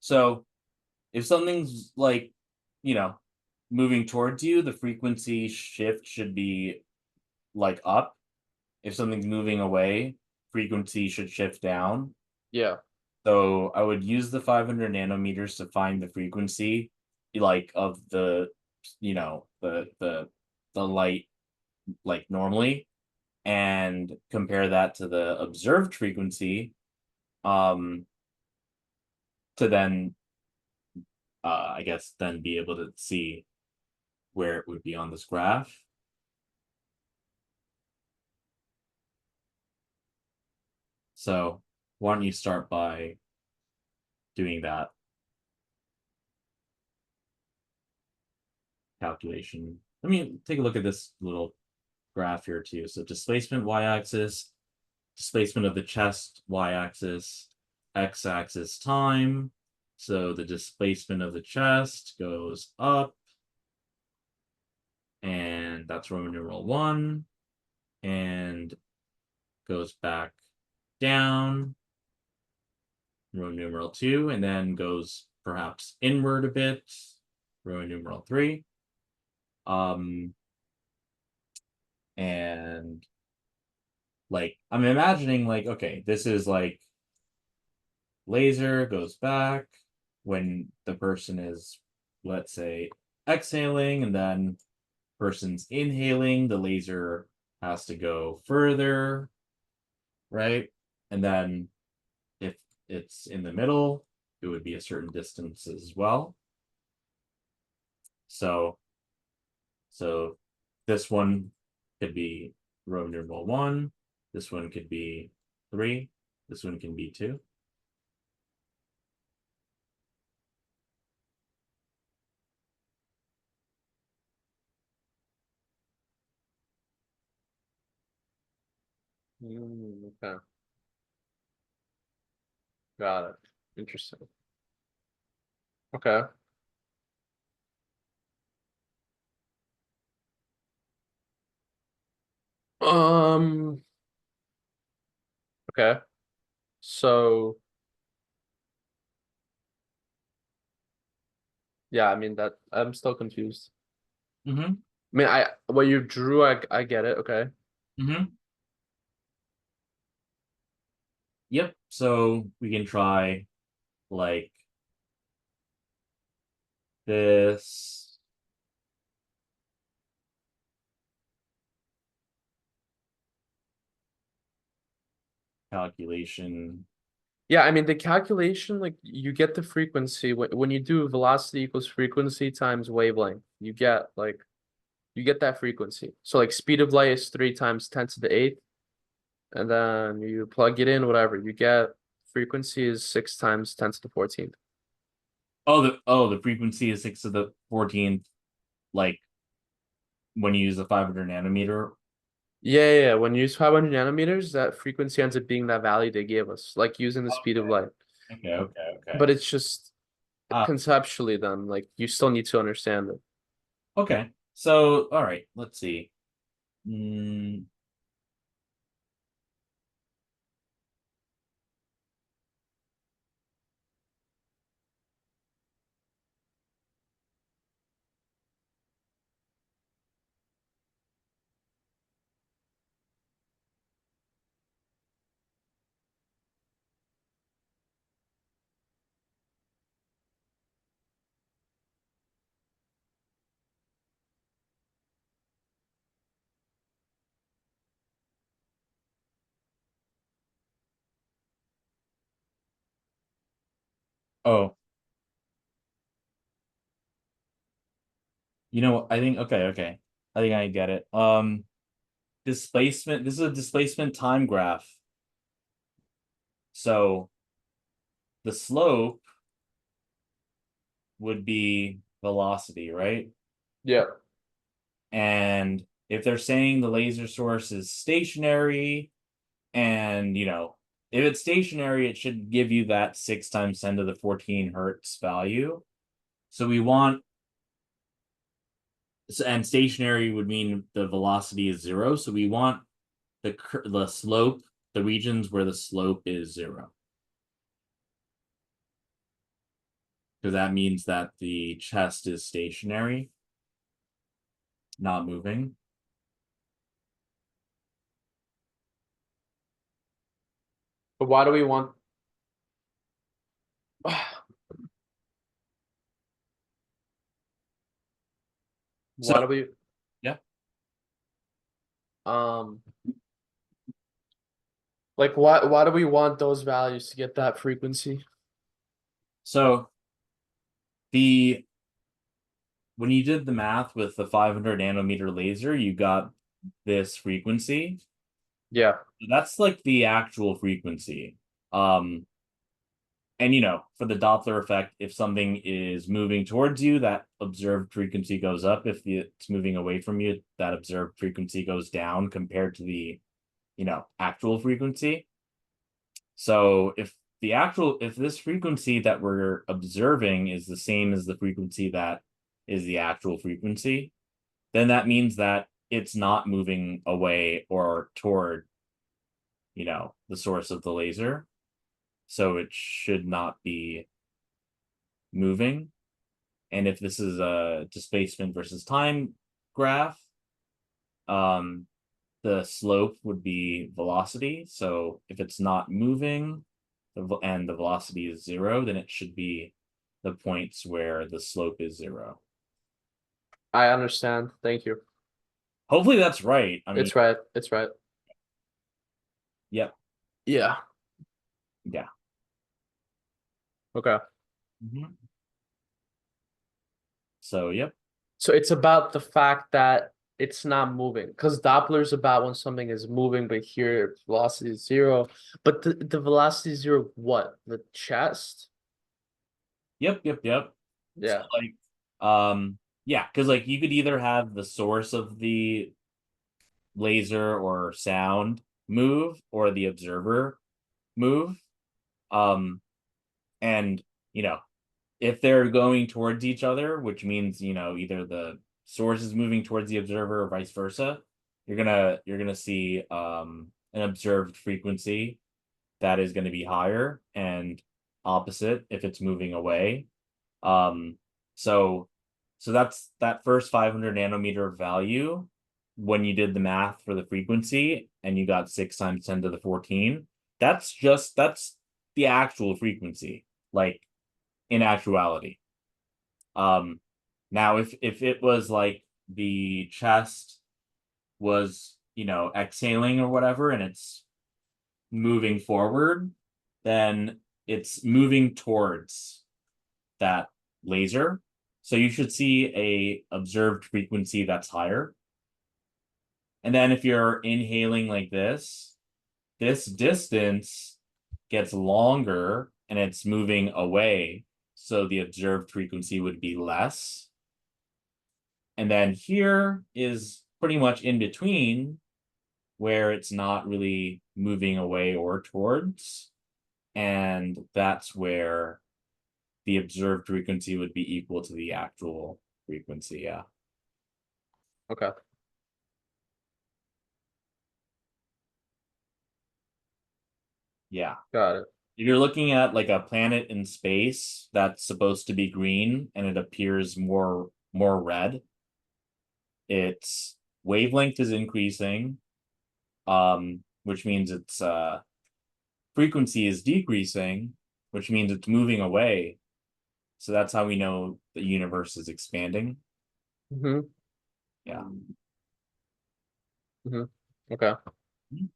So if something's like, you know, moving towards you, the frequency shift should be like up. If something's moving away, frequency should shift down. yeah, So I would use the 500 nanometers to find the frequency, like of the, the light, like normally, and compare that to the observed frequency, um, to then, I guess, then be able to see where it would be on this graph. So why don't you start by doing that calculation? Let me take a look at this little graph here too. So displacement y-axis, displacement of the chest y-axis, x-axis time. So the displacement of the chest goes up, and that's Roman numeral 1, and goes back down, Roman numeral 2, and then goes perhaps inward a bit, Roman numeral 3. And like I'm imagining like, okay, this is like laser goes back when the person is, let's say, exhaling, and then person's inhaling, the laser has to go further, right? And then if it's in the middle, it would be a certain distance as well. So this one could be Roman numeral 1, this one could be 3, this one can be 2. okay, got it. Interesting. Okay. Um, okay. So yeah, I mean that I'm still confused. Mm-hmm. I mean, I what you drew, I get it. Okay. Mm-hmm. Yep. So we can try like this. calculation. Yeah, I mean the calculation, like you get the frequency when you do velocity equals frequency times wavelength, you get that frequency. So like speed of light is 3 times 10 to the 8th, and then you plug it in, whatever, you get frequency is 6 times 10 to the 14th. The frequency is 6 to the 14th, like when you use a 500 nanometer. Yeah. When you use 500 nanometers, that frequency ends up being that value they gave us, like using the speed of light. Okay. But it's just Ah, conceptually then, like you still need to understand it. okay. So, all right, let's see. Mm, oh, I think okay. I think I get it. Displacement, this is a displacement time graph. So the slope would be velocity, right? Yeah. And if they're saying the laser source is stationary, and if it's stationary, it should give you that 6 times 10 to the 14 hertz value. So we want, and stationary would mean the velocity is 0. So we want the slope, the regions where the slope is 0. Because that means that the chest is stationary, not moving. But why do we want So why do we yeah. um like why do we want those values to get that frequency? So the when you did the math with the 500 nanometer laser, you got this frequency. Yeah. That's like the actual frequency. Um, and for the Doppler effect, if something is moving towards you, that observed frequency goes up. If it's moving away from you, that observed frequency goes down compared to the, actual frequency. So if this frequency that we're observing is the same as the frequency that is the actual frequency, then that means that it's not moving away or toward, the source of the laser. So it should not be moving. And if this is a displacement versus time graph, the slope would be velocity. So if it's not moving and the velocity is 0, then it should be the points where the slope is 0. I understand. Thank you. Hopefully that's right. I mean, It's right. It's right. yep. Yeah. Yeah. Okay. Mhm. So, yep. So it's about the fact that it's not moving because Doppler's about when something is moving, but here velocity is 0. But the velocity is 0, what? The chest? Yep. So, Yeah. like, yeah, because like you could either have the source of the laser or sound move or the observer move. Um, and you know, if they're going towards each other, which means either the source is moving towards the observer or vice versa, you're gonna see an observed frequency that is going to be higher, and opposite if it's moving away. Um, so that's that first 500 nanometer value when you did the math for the frequency and you got 6 times 10 to the 14. That's the actual frequency, like in actuality. Um, Now if it was like the chest was, exhaling or whatever, and it's moving forward, then it's moving towards that laser. So you should see a observed frequency that's higher. And then if you're inhaling like this distance gets longer and it's moving away. So the observed frequency would be less. And then here is pretty much in between where it's not really moving away or towards. And that's where the observed frequency would be equal to the actual frequency. Yeah. Okay. Yeah. Got it. If you're looking at like a planet in space that's supposed to be green and it appears more red, its wavelength is increasing, which means its frequency is decreasing, which means it's moving away. So that's how we know the universe is expanding. Mm-hmm. Yeah. Mm-hmm. Okay. Mhm.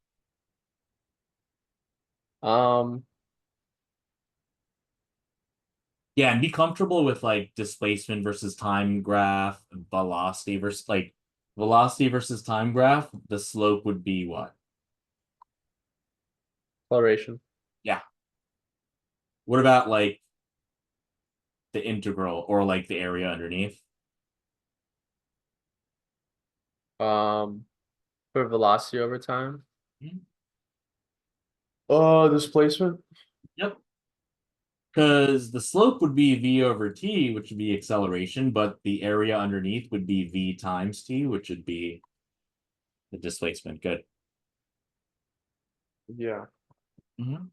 Um, Yeah, and be comfortable with like displacement versus time graph, velocity versus time graph. The slope would be what? acceleration. Yeah. What about like the integral or like the area underneath? For velocity over time. Mhm. Oh, displacement. Yep. Because the slope would be v over t, which would be acceleration, but the area underneath would be v times t, which would be the displacement. Good. Yeah. Mhm.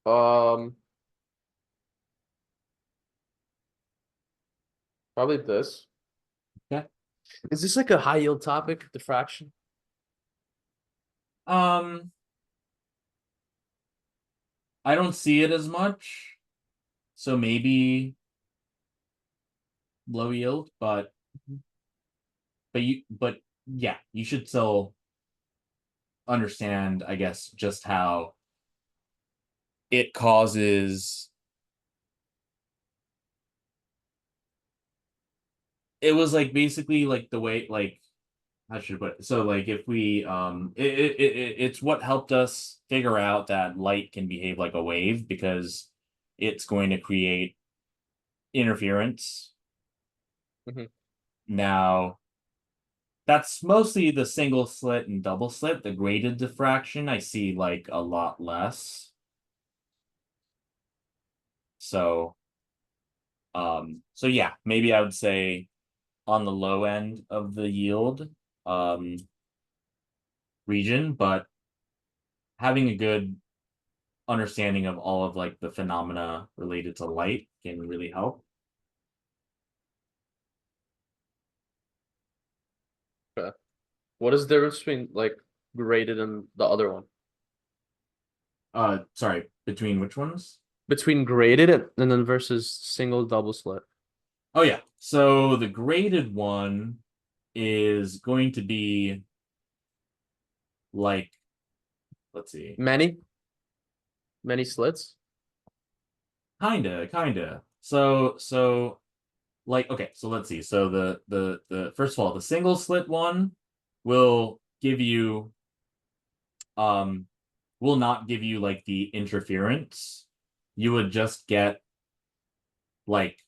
Um, Probably this. Okay. Is this like a high yield topic, diffraction? Um, I don't see it as much, so maybe low yield, but yeah, you should still understand, I guess, just how it causes. It was like basically like the way like I should put so like if we it's what helped us figure out that light can behave like a wave because it's going to create interference. Mhm. Now that's mostly the single slit and double slit. The graded diffraction I see like a lot less. So so yeah, maybe I would say on the low end of the yield um region, but having a good understanding of all of like the phenomena related to light can really help. Okay. What is the difference between like graded and the other one? Sorry, between which ones? Between graded and then versus single double slit. Oh yeah. So the graded one is going to be like, let's see, Many slits. kinda. So like okay, so let's see. So the first of all, the single slit one will give you um will not give you like the interference. You would just get like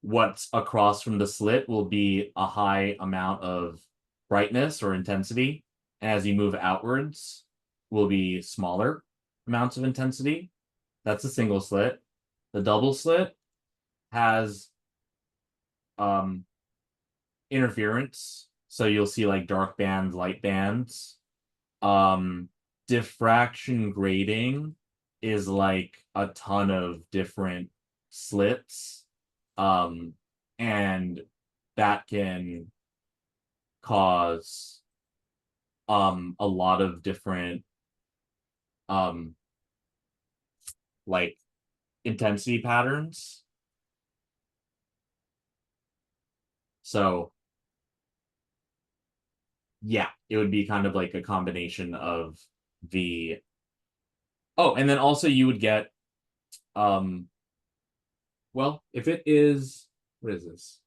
what's across from the slit will be a high amount of brightness or intensity. And as you move outwards, will be smaller amounts of intensity. That's a single slit. The double slit has um interference. So you'll see like dark bands, light bands. Um Diffraction grading is like a ton of different slits. Um and that can cause a lot of different um like intensity patterns. So yeah, it would be kind of like a combination of the oh, and then also you would get well, if it is, what is this?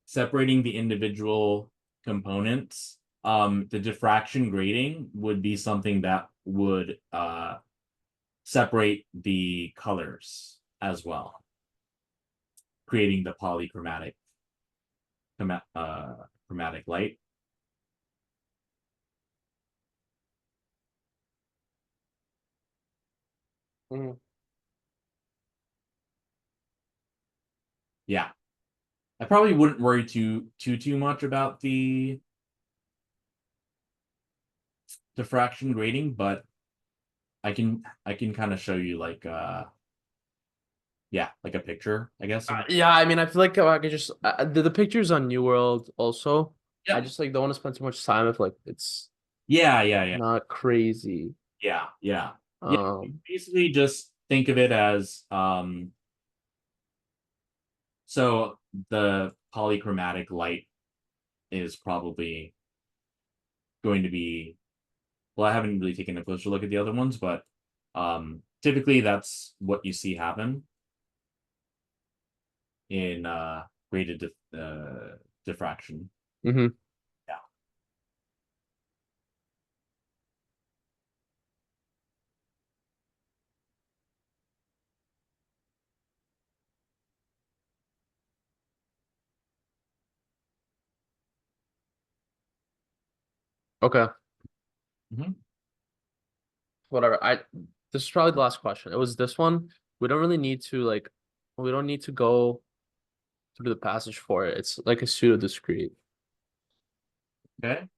Separating the individual components, the diffraction grading would be something that would separate the colors as well, creating the polychromatic chromatic light. Mhm. Yeah, I probably wouldn't worry too much about the diffraction grading, but I can kind of show you like yeah, like a picture, I guess. Yeah, I mean, I feel like I could just the pictures on New World also. I Yep. just like don't want to spend too much time if like it's Yeah. not crazy. Yeah. Um, Basically just think of it as so the polychromatic light is probably going to be, well, I haven't really taken a closer look at the other ones, but typically that's what you see happen in graded diffraction. mhm. Yeah. Okay, Mhm. whatever. This is probably the last question. It was this one. We don't really need to like we don't need to go through the passage for it. It's like a pseudo discrete. Okay.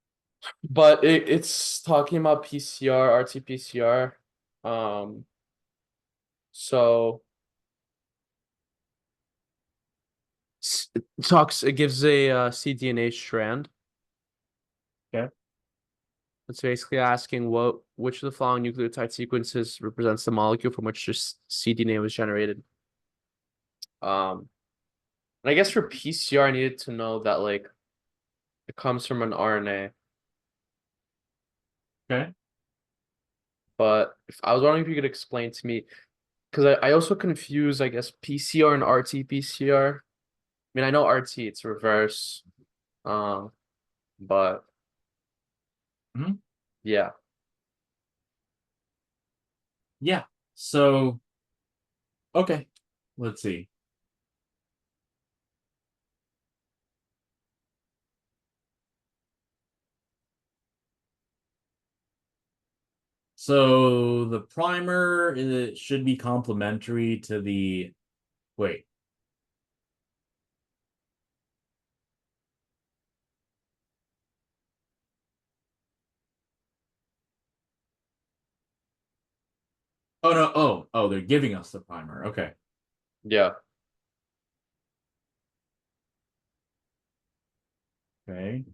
But it's talking about PCR, RT-PCR. Um, so it gives a cDNA strand. Okay. It's basically asking which of the following nucleotide sequences represents the molecule from which this cDNA was generated. And I guess for PCR, I needed to know that like it comes from an RNA. Okay. But if I was wondering if you could explain to me, because I also confuse, I guess, PCR and RT-PCR. I mean, I know RT, it's reverse. Um, but Mhm. yeah. Yeah. So, okay. Let's see. So the primer it should be complementary to the wait. Oh no, oh, they're giving us the primer. Okay. Yeah. Okay.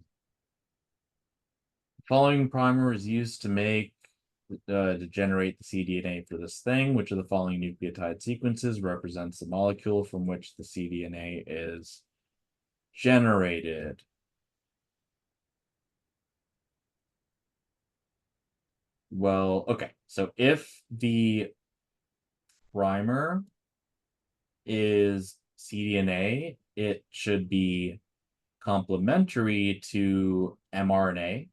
Following primer is used to to generate the cDNA for this thing. Which of the following nucleotide sequences represents the molecule from which the cDNA is generated? Well, okay. So if the primer is cDNA, it should be complementary to mRNA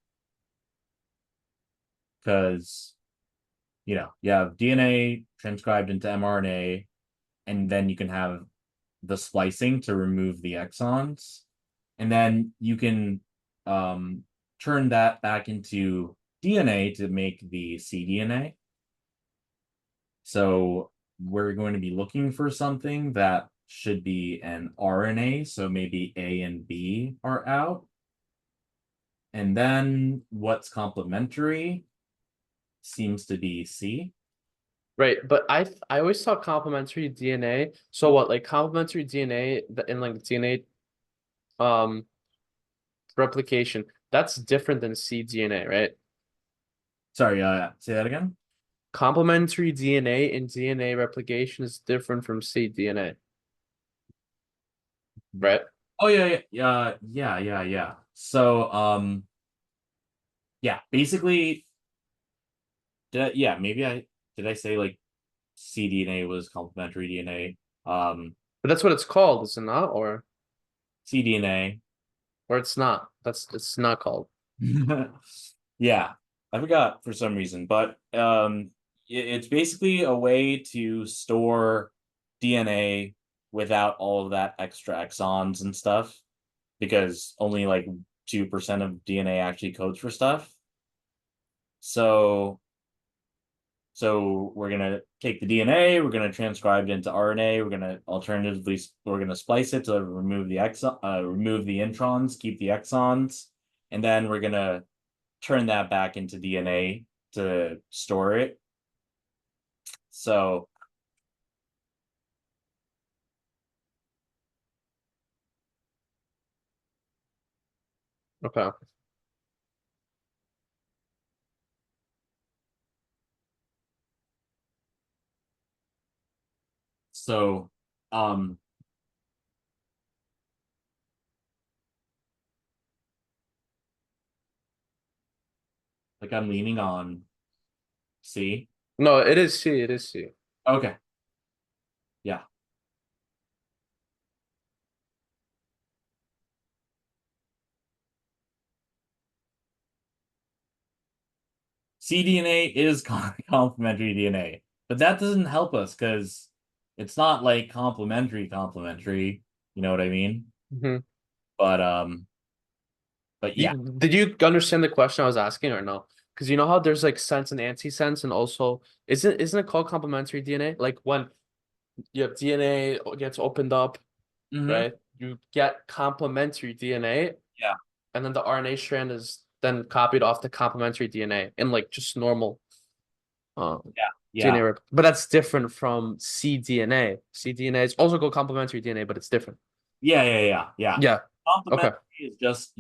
because you have DNA transcribed into mRNA, and then you can have the splicing to remove the exons, and then you can turn that back into DNA to make the cDNA. So we're going to be looking for something that should be an RNA, so maybe A and B are out. And then what's complementary seems to be C. Right. But I always thought complementary DNA. So what, like complementary DNA in like DNA replication, that's different than cDNA, right? Sorry, say that again. Complementary DNA in DNA replication is different from cDNA, right? Oh yeah. So yeah, basically Yeah, maybe did I say like cDNA was complementary DNA? But that's what it's called, is it not? cDNA. Or it's not. It's not called. Yeah, I forgot for some reason, but it's basically a way to store DNA without all of that extra exons and stuff, because only like 2% of DNA actually codes for stuff. So we're gonna take the DNA, we're gonna transcribe it into RNA, we're gonna splice it to remove the remove the introns, keep the exons, and then we're gonna turn that back into DNA to store it. So Okay. so um like I'm leaning on C. No, it is C. It is C. Okay. Yeah. cDNA is complementary DNA, but that doesn't help us because it's not like complementary. You know what I mean? Hmm. But yeah. Did you understand the question I was asking or no? Because you know how there's like sense and antisense, and also isn't it called complementary DNA? Like when you have DNA gets opened up, Mm-hmm. right? You get complementary DNA, Yeah. and then the RNA strand is then copied off the complementary DNA in like just normal Yeah. DNA Yeah. rep. But that's different from cDNA. cDNA is also called complementary DNA, but it's different. Yeah. Yeah. Okay. Complementary is just,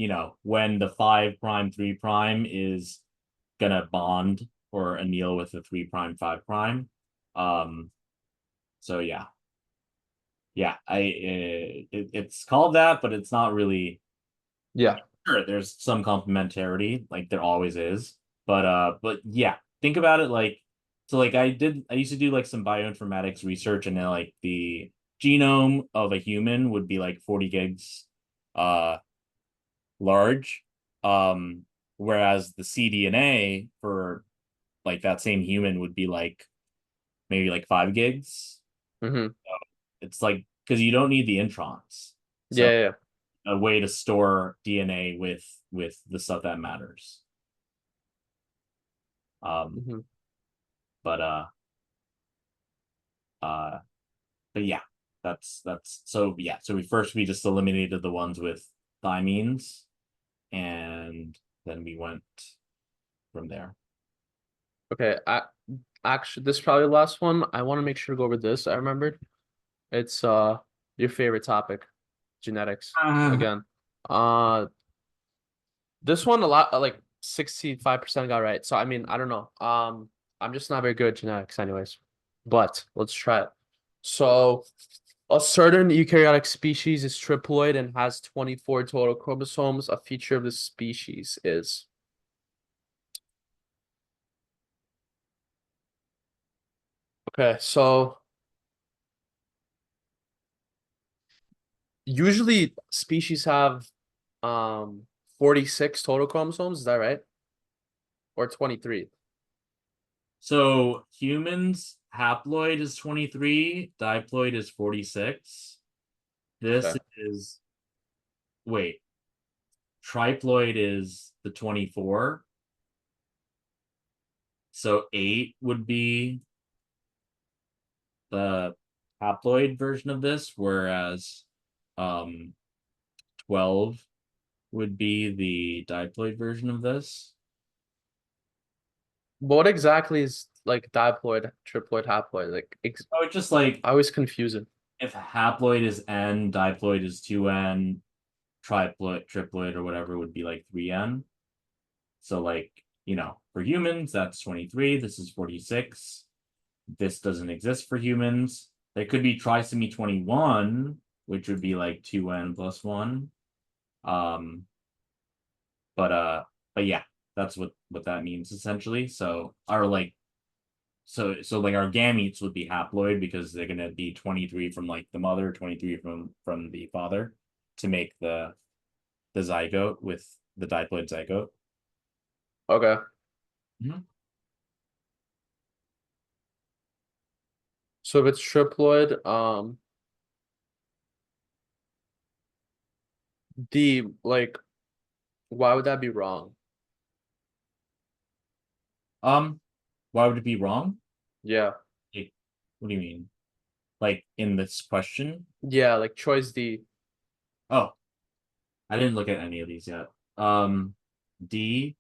when the 5'3' is gonna bond or anneal with the 3'5'. Um, so yeah. Yeah, it's called that, but it's not really. Yeah. Sure, there's some complementarity, like there always is. But yeah, think about it like, so like I used to do like some bioinformatics research, and then like the genome of a human would be like 40 gigs uh large. Whereas the cDNA for like that same human would be like maybe like 5 gigs. Hmm. It's like because you don't need the introns. Yeah, So yeah. a way to store DNA with the stuff that matters. Um, Hmm. but uh, uh, but yeah, that's so yeah. So we just eliminated the ones with thymines, and then we went from there. Okay. Actually, this is probably the last one. I want to make sure to go over this. I remembered. It's your favorite topic, genetics. Again. Uh this one a lot like 65% got right. So I mean, I don't know. I'm just not very good at genetics anyways. But let's try it. So a certain eukaryotic species is triploid and has 24 total chromosomes. A feature of the species is okay, so usually species have um 46 total chromosomes, is that right? Or 23? So humans haploid is 23, diploid is 46. This Okay. is wait, triploid is the 24. So 8 would be the haploid version of this, whereas um 12 would be the diploid version of this. But what exactly is like diploid, triploid, haploid? Like Oh, it's just like I always confuse it. if haploid is n, diploid is 2n, triploid, or whatever would be like 3n. So like, for humans, that's 23. This is 46. This doesn't exist for humans. There could be trisomy 21, which would be like 2n plus 1. Um, but yeah, that's what that means essentially. So our like so like our gametes would be haploid because they're gonna be 23 from like the mother, 23 from the father to make the zygote with the diploid zygote. Okay. Mhm. So if it's triploid, like, why would that be wrong? Why would it be wrong? Yeah. Like, what do you mean? Like in this question? Yeah, like choice D. Oh, I didn't look at any of these yet. D,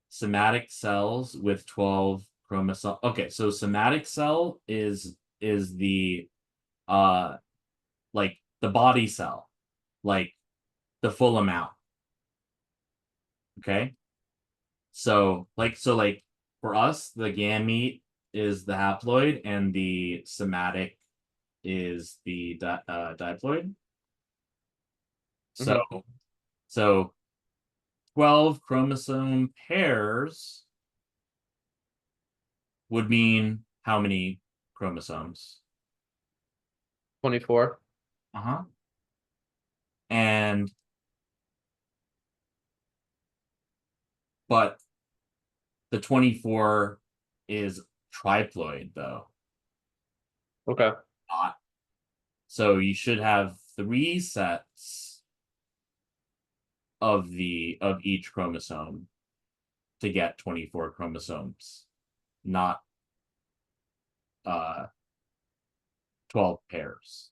somatic cells with 12 chromosomes. Okay, so somatic cell is the like the body cell, like the full amount. Okay. So for us, the gamete is the haploid and the somatic is the diploid. So Hmm. so 12 chromosome pairs would mean how many chromosomes? 24. Uh-huh. And but the 24 is triploid though. Okay. Not. So you should have 3 sets of each chromosome to get 24 chromosomes, not 12 pairs.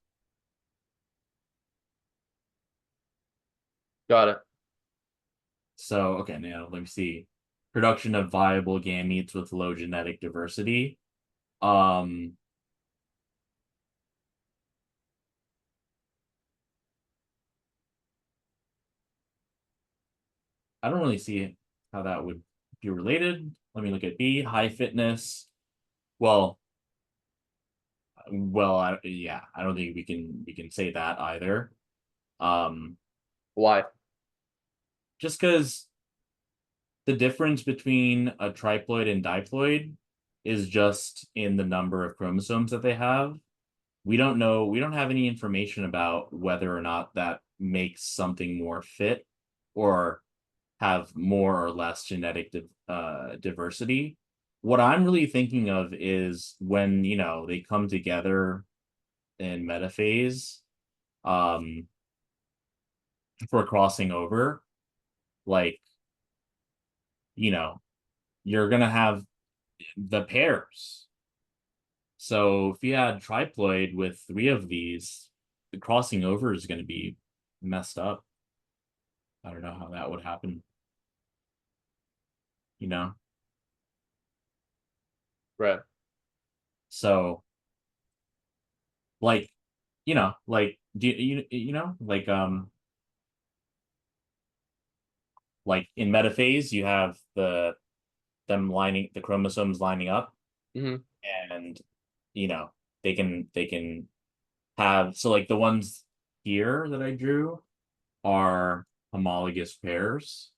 Got it. So, okay, now let me see. Production of viable gametes with low genetic diversity. Um, I don't really see how that would be related. Let me look at B, high fitness. Well, yeah, I don't think we can say that either. Um, Why? just because the difference between a triploid and diploid is just in the number of chromosomes that they have. We don't know, we don't have any information about whether or not that makes something more fit or have more or less genetic diversity. What I'm really thinking of is when, they come together in metaphase um, for crossing over, like, you know, you're going to have the pairs. So if you had triploid with 3 of these, the crossing over is going to be messed up. I don't know how that would happen, you know? Right. So, like, do like in metaphase, you have the chromosomes lining up, Hmm. and you know, they can have, so like the ones here that I drew are homologous pairs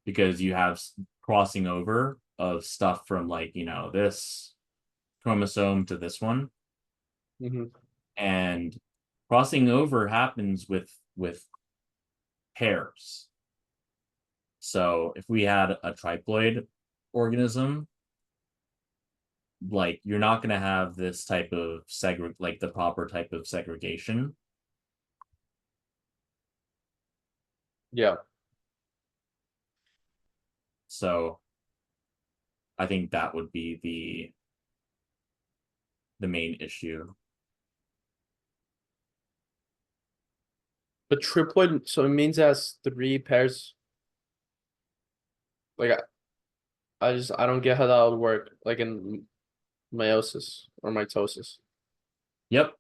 because you have crossing over of stuff from like, this chromosome to this one. Hmm. And crossing over happens with pairs. So if we had a triploid organism, like you're not going to have this type of like the proper type of segregation. Yeah. So I think that would be the main issue. But triploid, so it means it has 3 pairs. Like, I don't get how that would work. Like in meiosis or mitosis. Yep.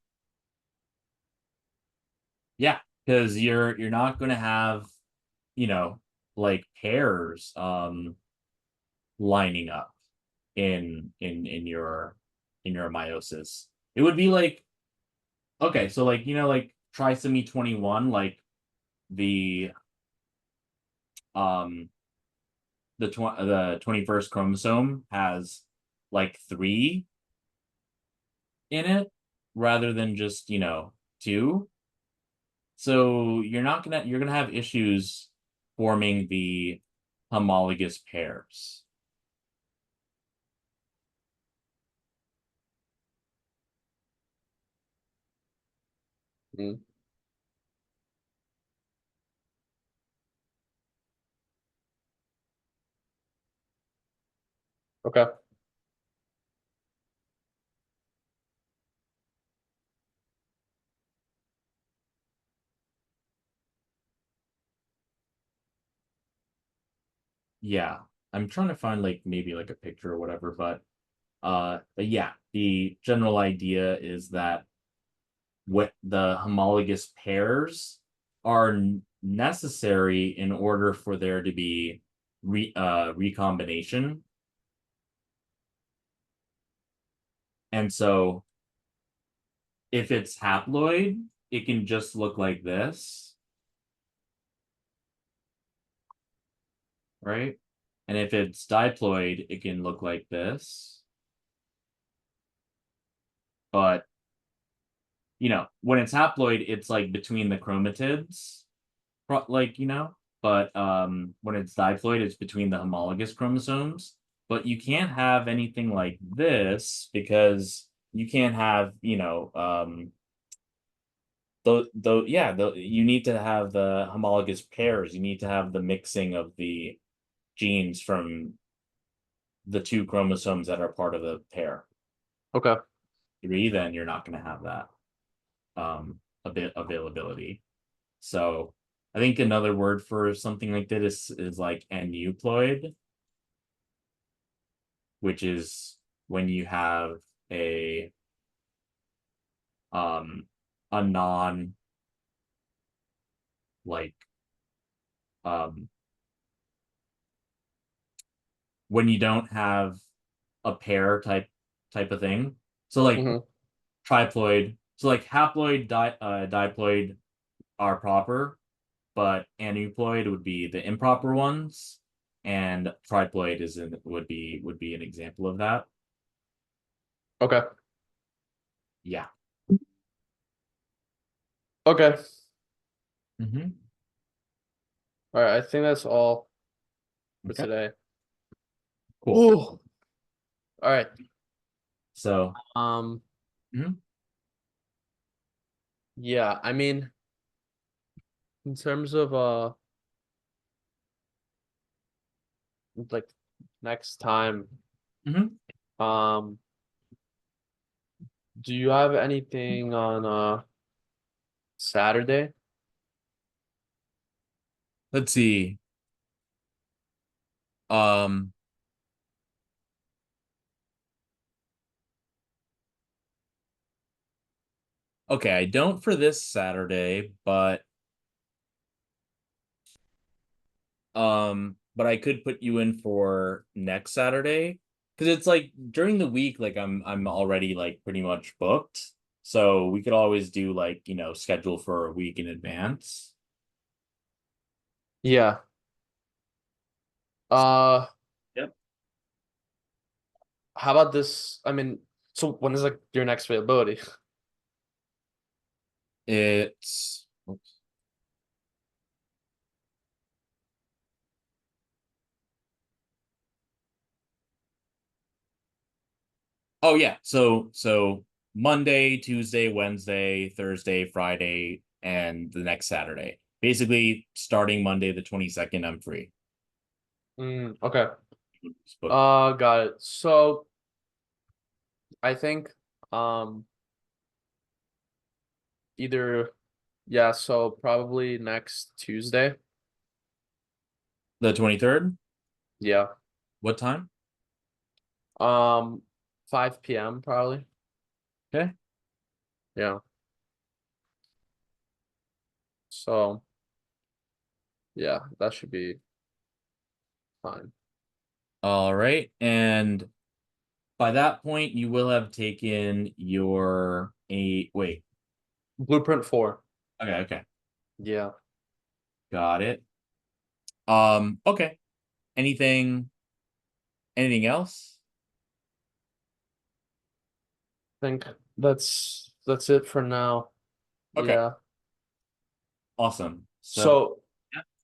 Yeah, because you're not going to have, you know, like pairs lining up in your meiosis. It would be like, okay, so like, like trisomy 21, like the um the 21st chromosome has like 3 in it rather than just, 2. So you're gonna have issues forming the homologous pairs. Mm. Okay. Yeah. I'm trying to find like maybe like a picture or whatever, but yeah, the general idea is that what the homologous pairs are necessary in order for there to be recombination. And so if it's haploid, it can just look like this, right? And if it's diploid, it can look like this. But, when it's haploid, it's like between the chromatids, like, but when it's diploid, it's between the homologous chromosomes. But you can't have anything like this because you can't have, you need to have the homologous pairs. You need to have the mixing of the genes from the 2 chromosomes that are part of the pair. Okay. 3, then you're not going to have that a bit availability. So I think another word for something like this is like aneuploid, which is when you have um a non like um when you don't have a pair type of thing. So like Mm-hmm. triploid. So like haploid diploid are proper, but aneuploid would be the improper ones, and triploid would be an example of that. Okay. Yeah. Okay. Mm-hmm. All right. I think that's all for Okay. today. Cool. Ooh. All right. So, Um, mhm. yeah, I mean, in terms of like next time, Mhm. um, do you have anything on Saturday? Let's see. Um, okay, I don't for this Saturday, but I could put you in for next Saturday because it's like during the week, like I'm already like pretty much booked. So we could always do like, schedule for a week in advance. Yeah. Uh, Yep. how about this? I mean, so when is like your next availability? It's Oh yeah. So Monday, Tuesday, Wednesday, Thursday, Friday, and the next Saturday. Basically, starting Monday the 22nd, I'm free. Okay. Just book me. Got it. So I think um either yeah, so probably next Tuesday. The 23rd? Yeah. What time? Um 5 p.m. probably. Okay. Yeah. So yeah, that should be fine. All right. And by that point, you will have taken your wait. Blueprint 4. Okay. Yeah. Got it. Okay. Anything else? think that's it for now. Okay. Yeah. Awesome. So So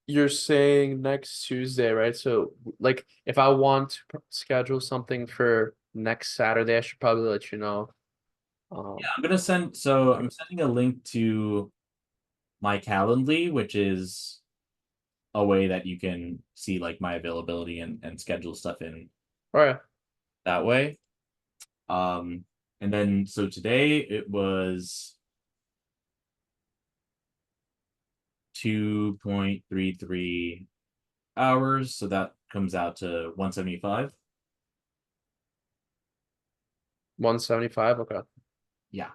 you're saying next Tuesday, right? So like if I want to schedule something for next Saturday, I should probably let you know. yeah, I'm gonna send. So I'm sending a link to my Calendly, which is a way that you can see like my availability and schedule stuff in All right. that way. And then so today it was 2.33 hours, so that comes out to 175. 175. Okay. Yeah.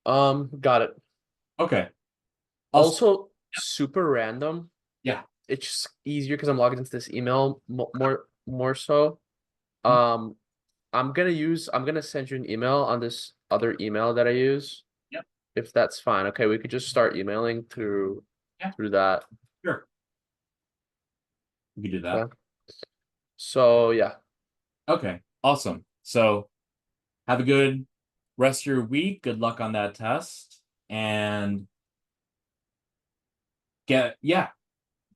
Got it. Okay. Also, Also, super random. yeah. It's just easier because I'm logged into this email more so. Mhm. Um, I'm gonna send you an email on this other email that I use, Yep. if that's fine. Okay, we could just start emailing Yeah. through that. Sure. We could do that. Okay. So yeah, Okay. Awesome. So have a good rest of your week. Good luck on that test. And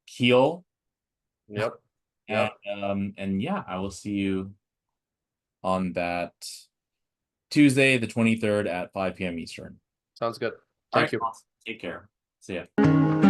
heal. yep, And yep. and yeah, I will see you on that Tuesday, the 23rd at 5 p.m. Eastern. Sounds good. All Thank right, you. awesome. Take care. See ya.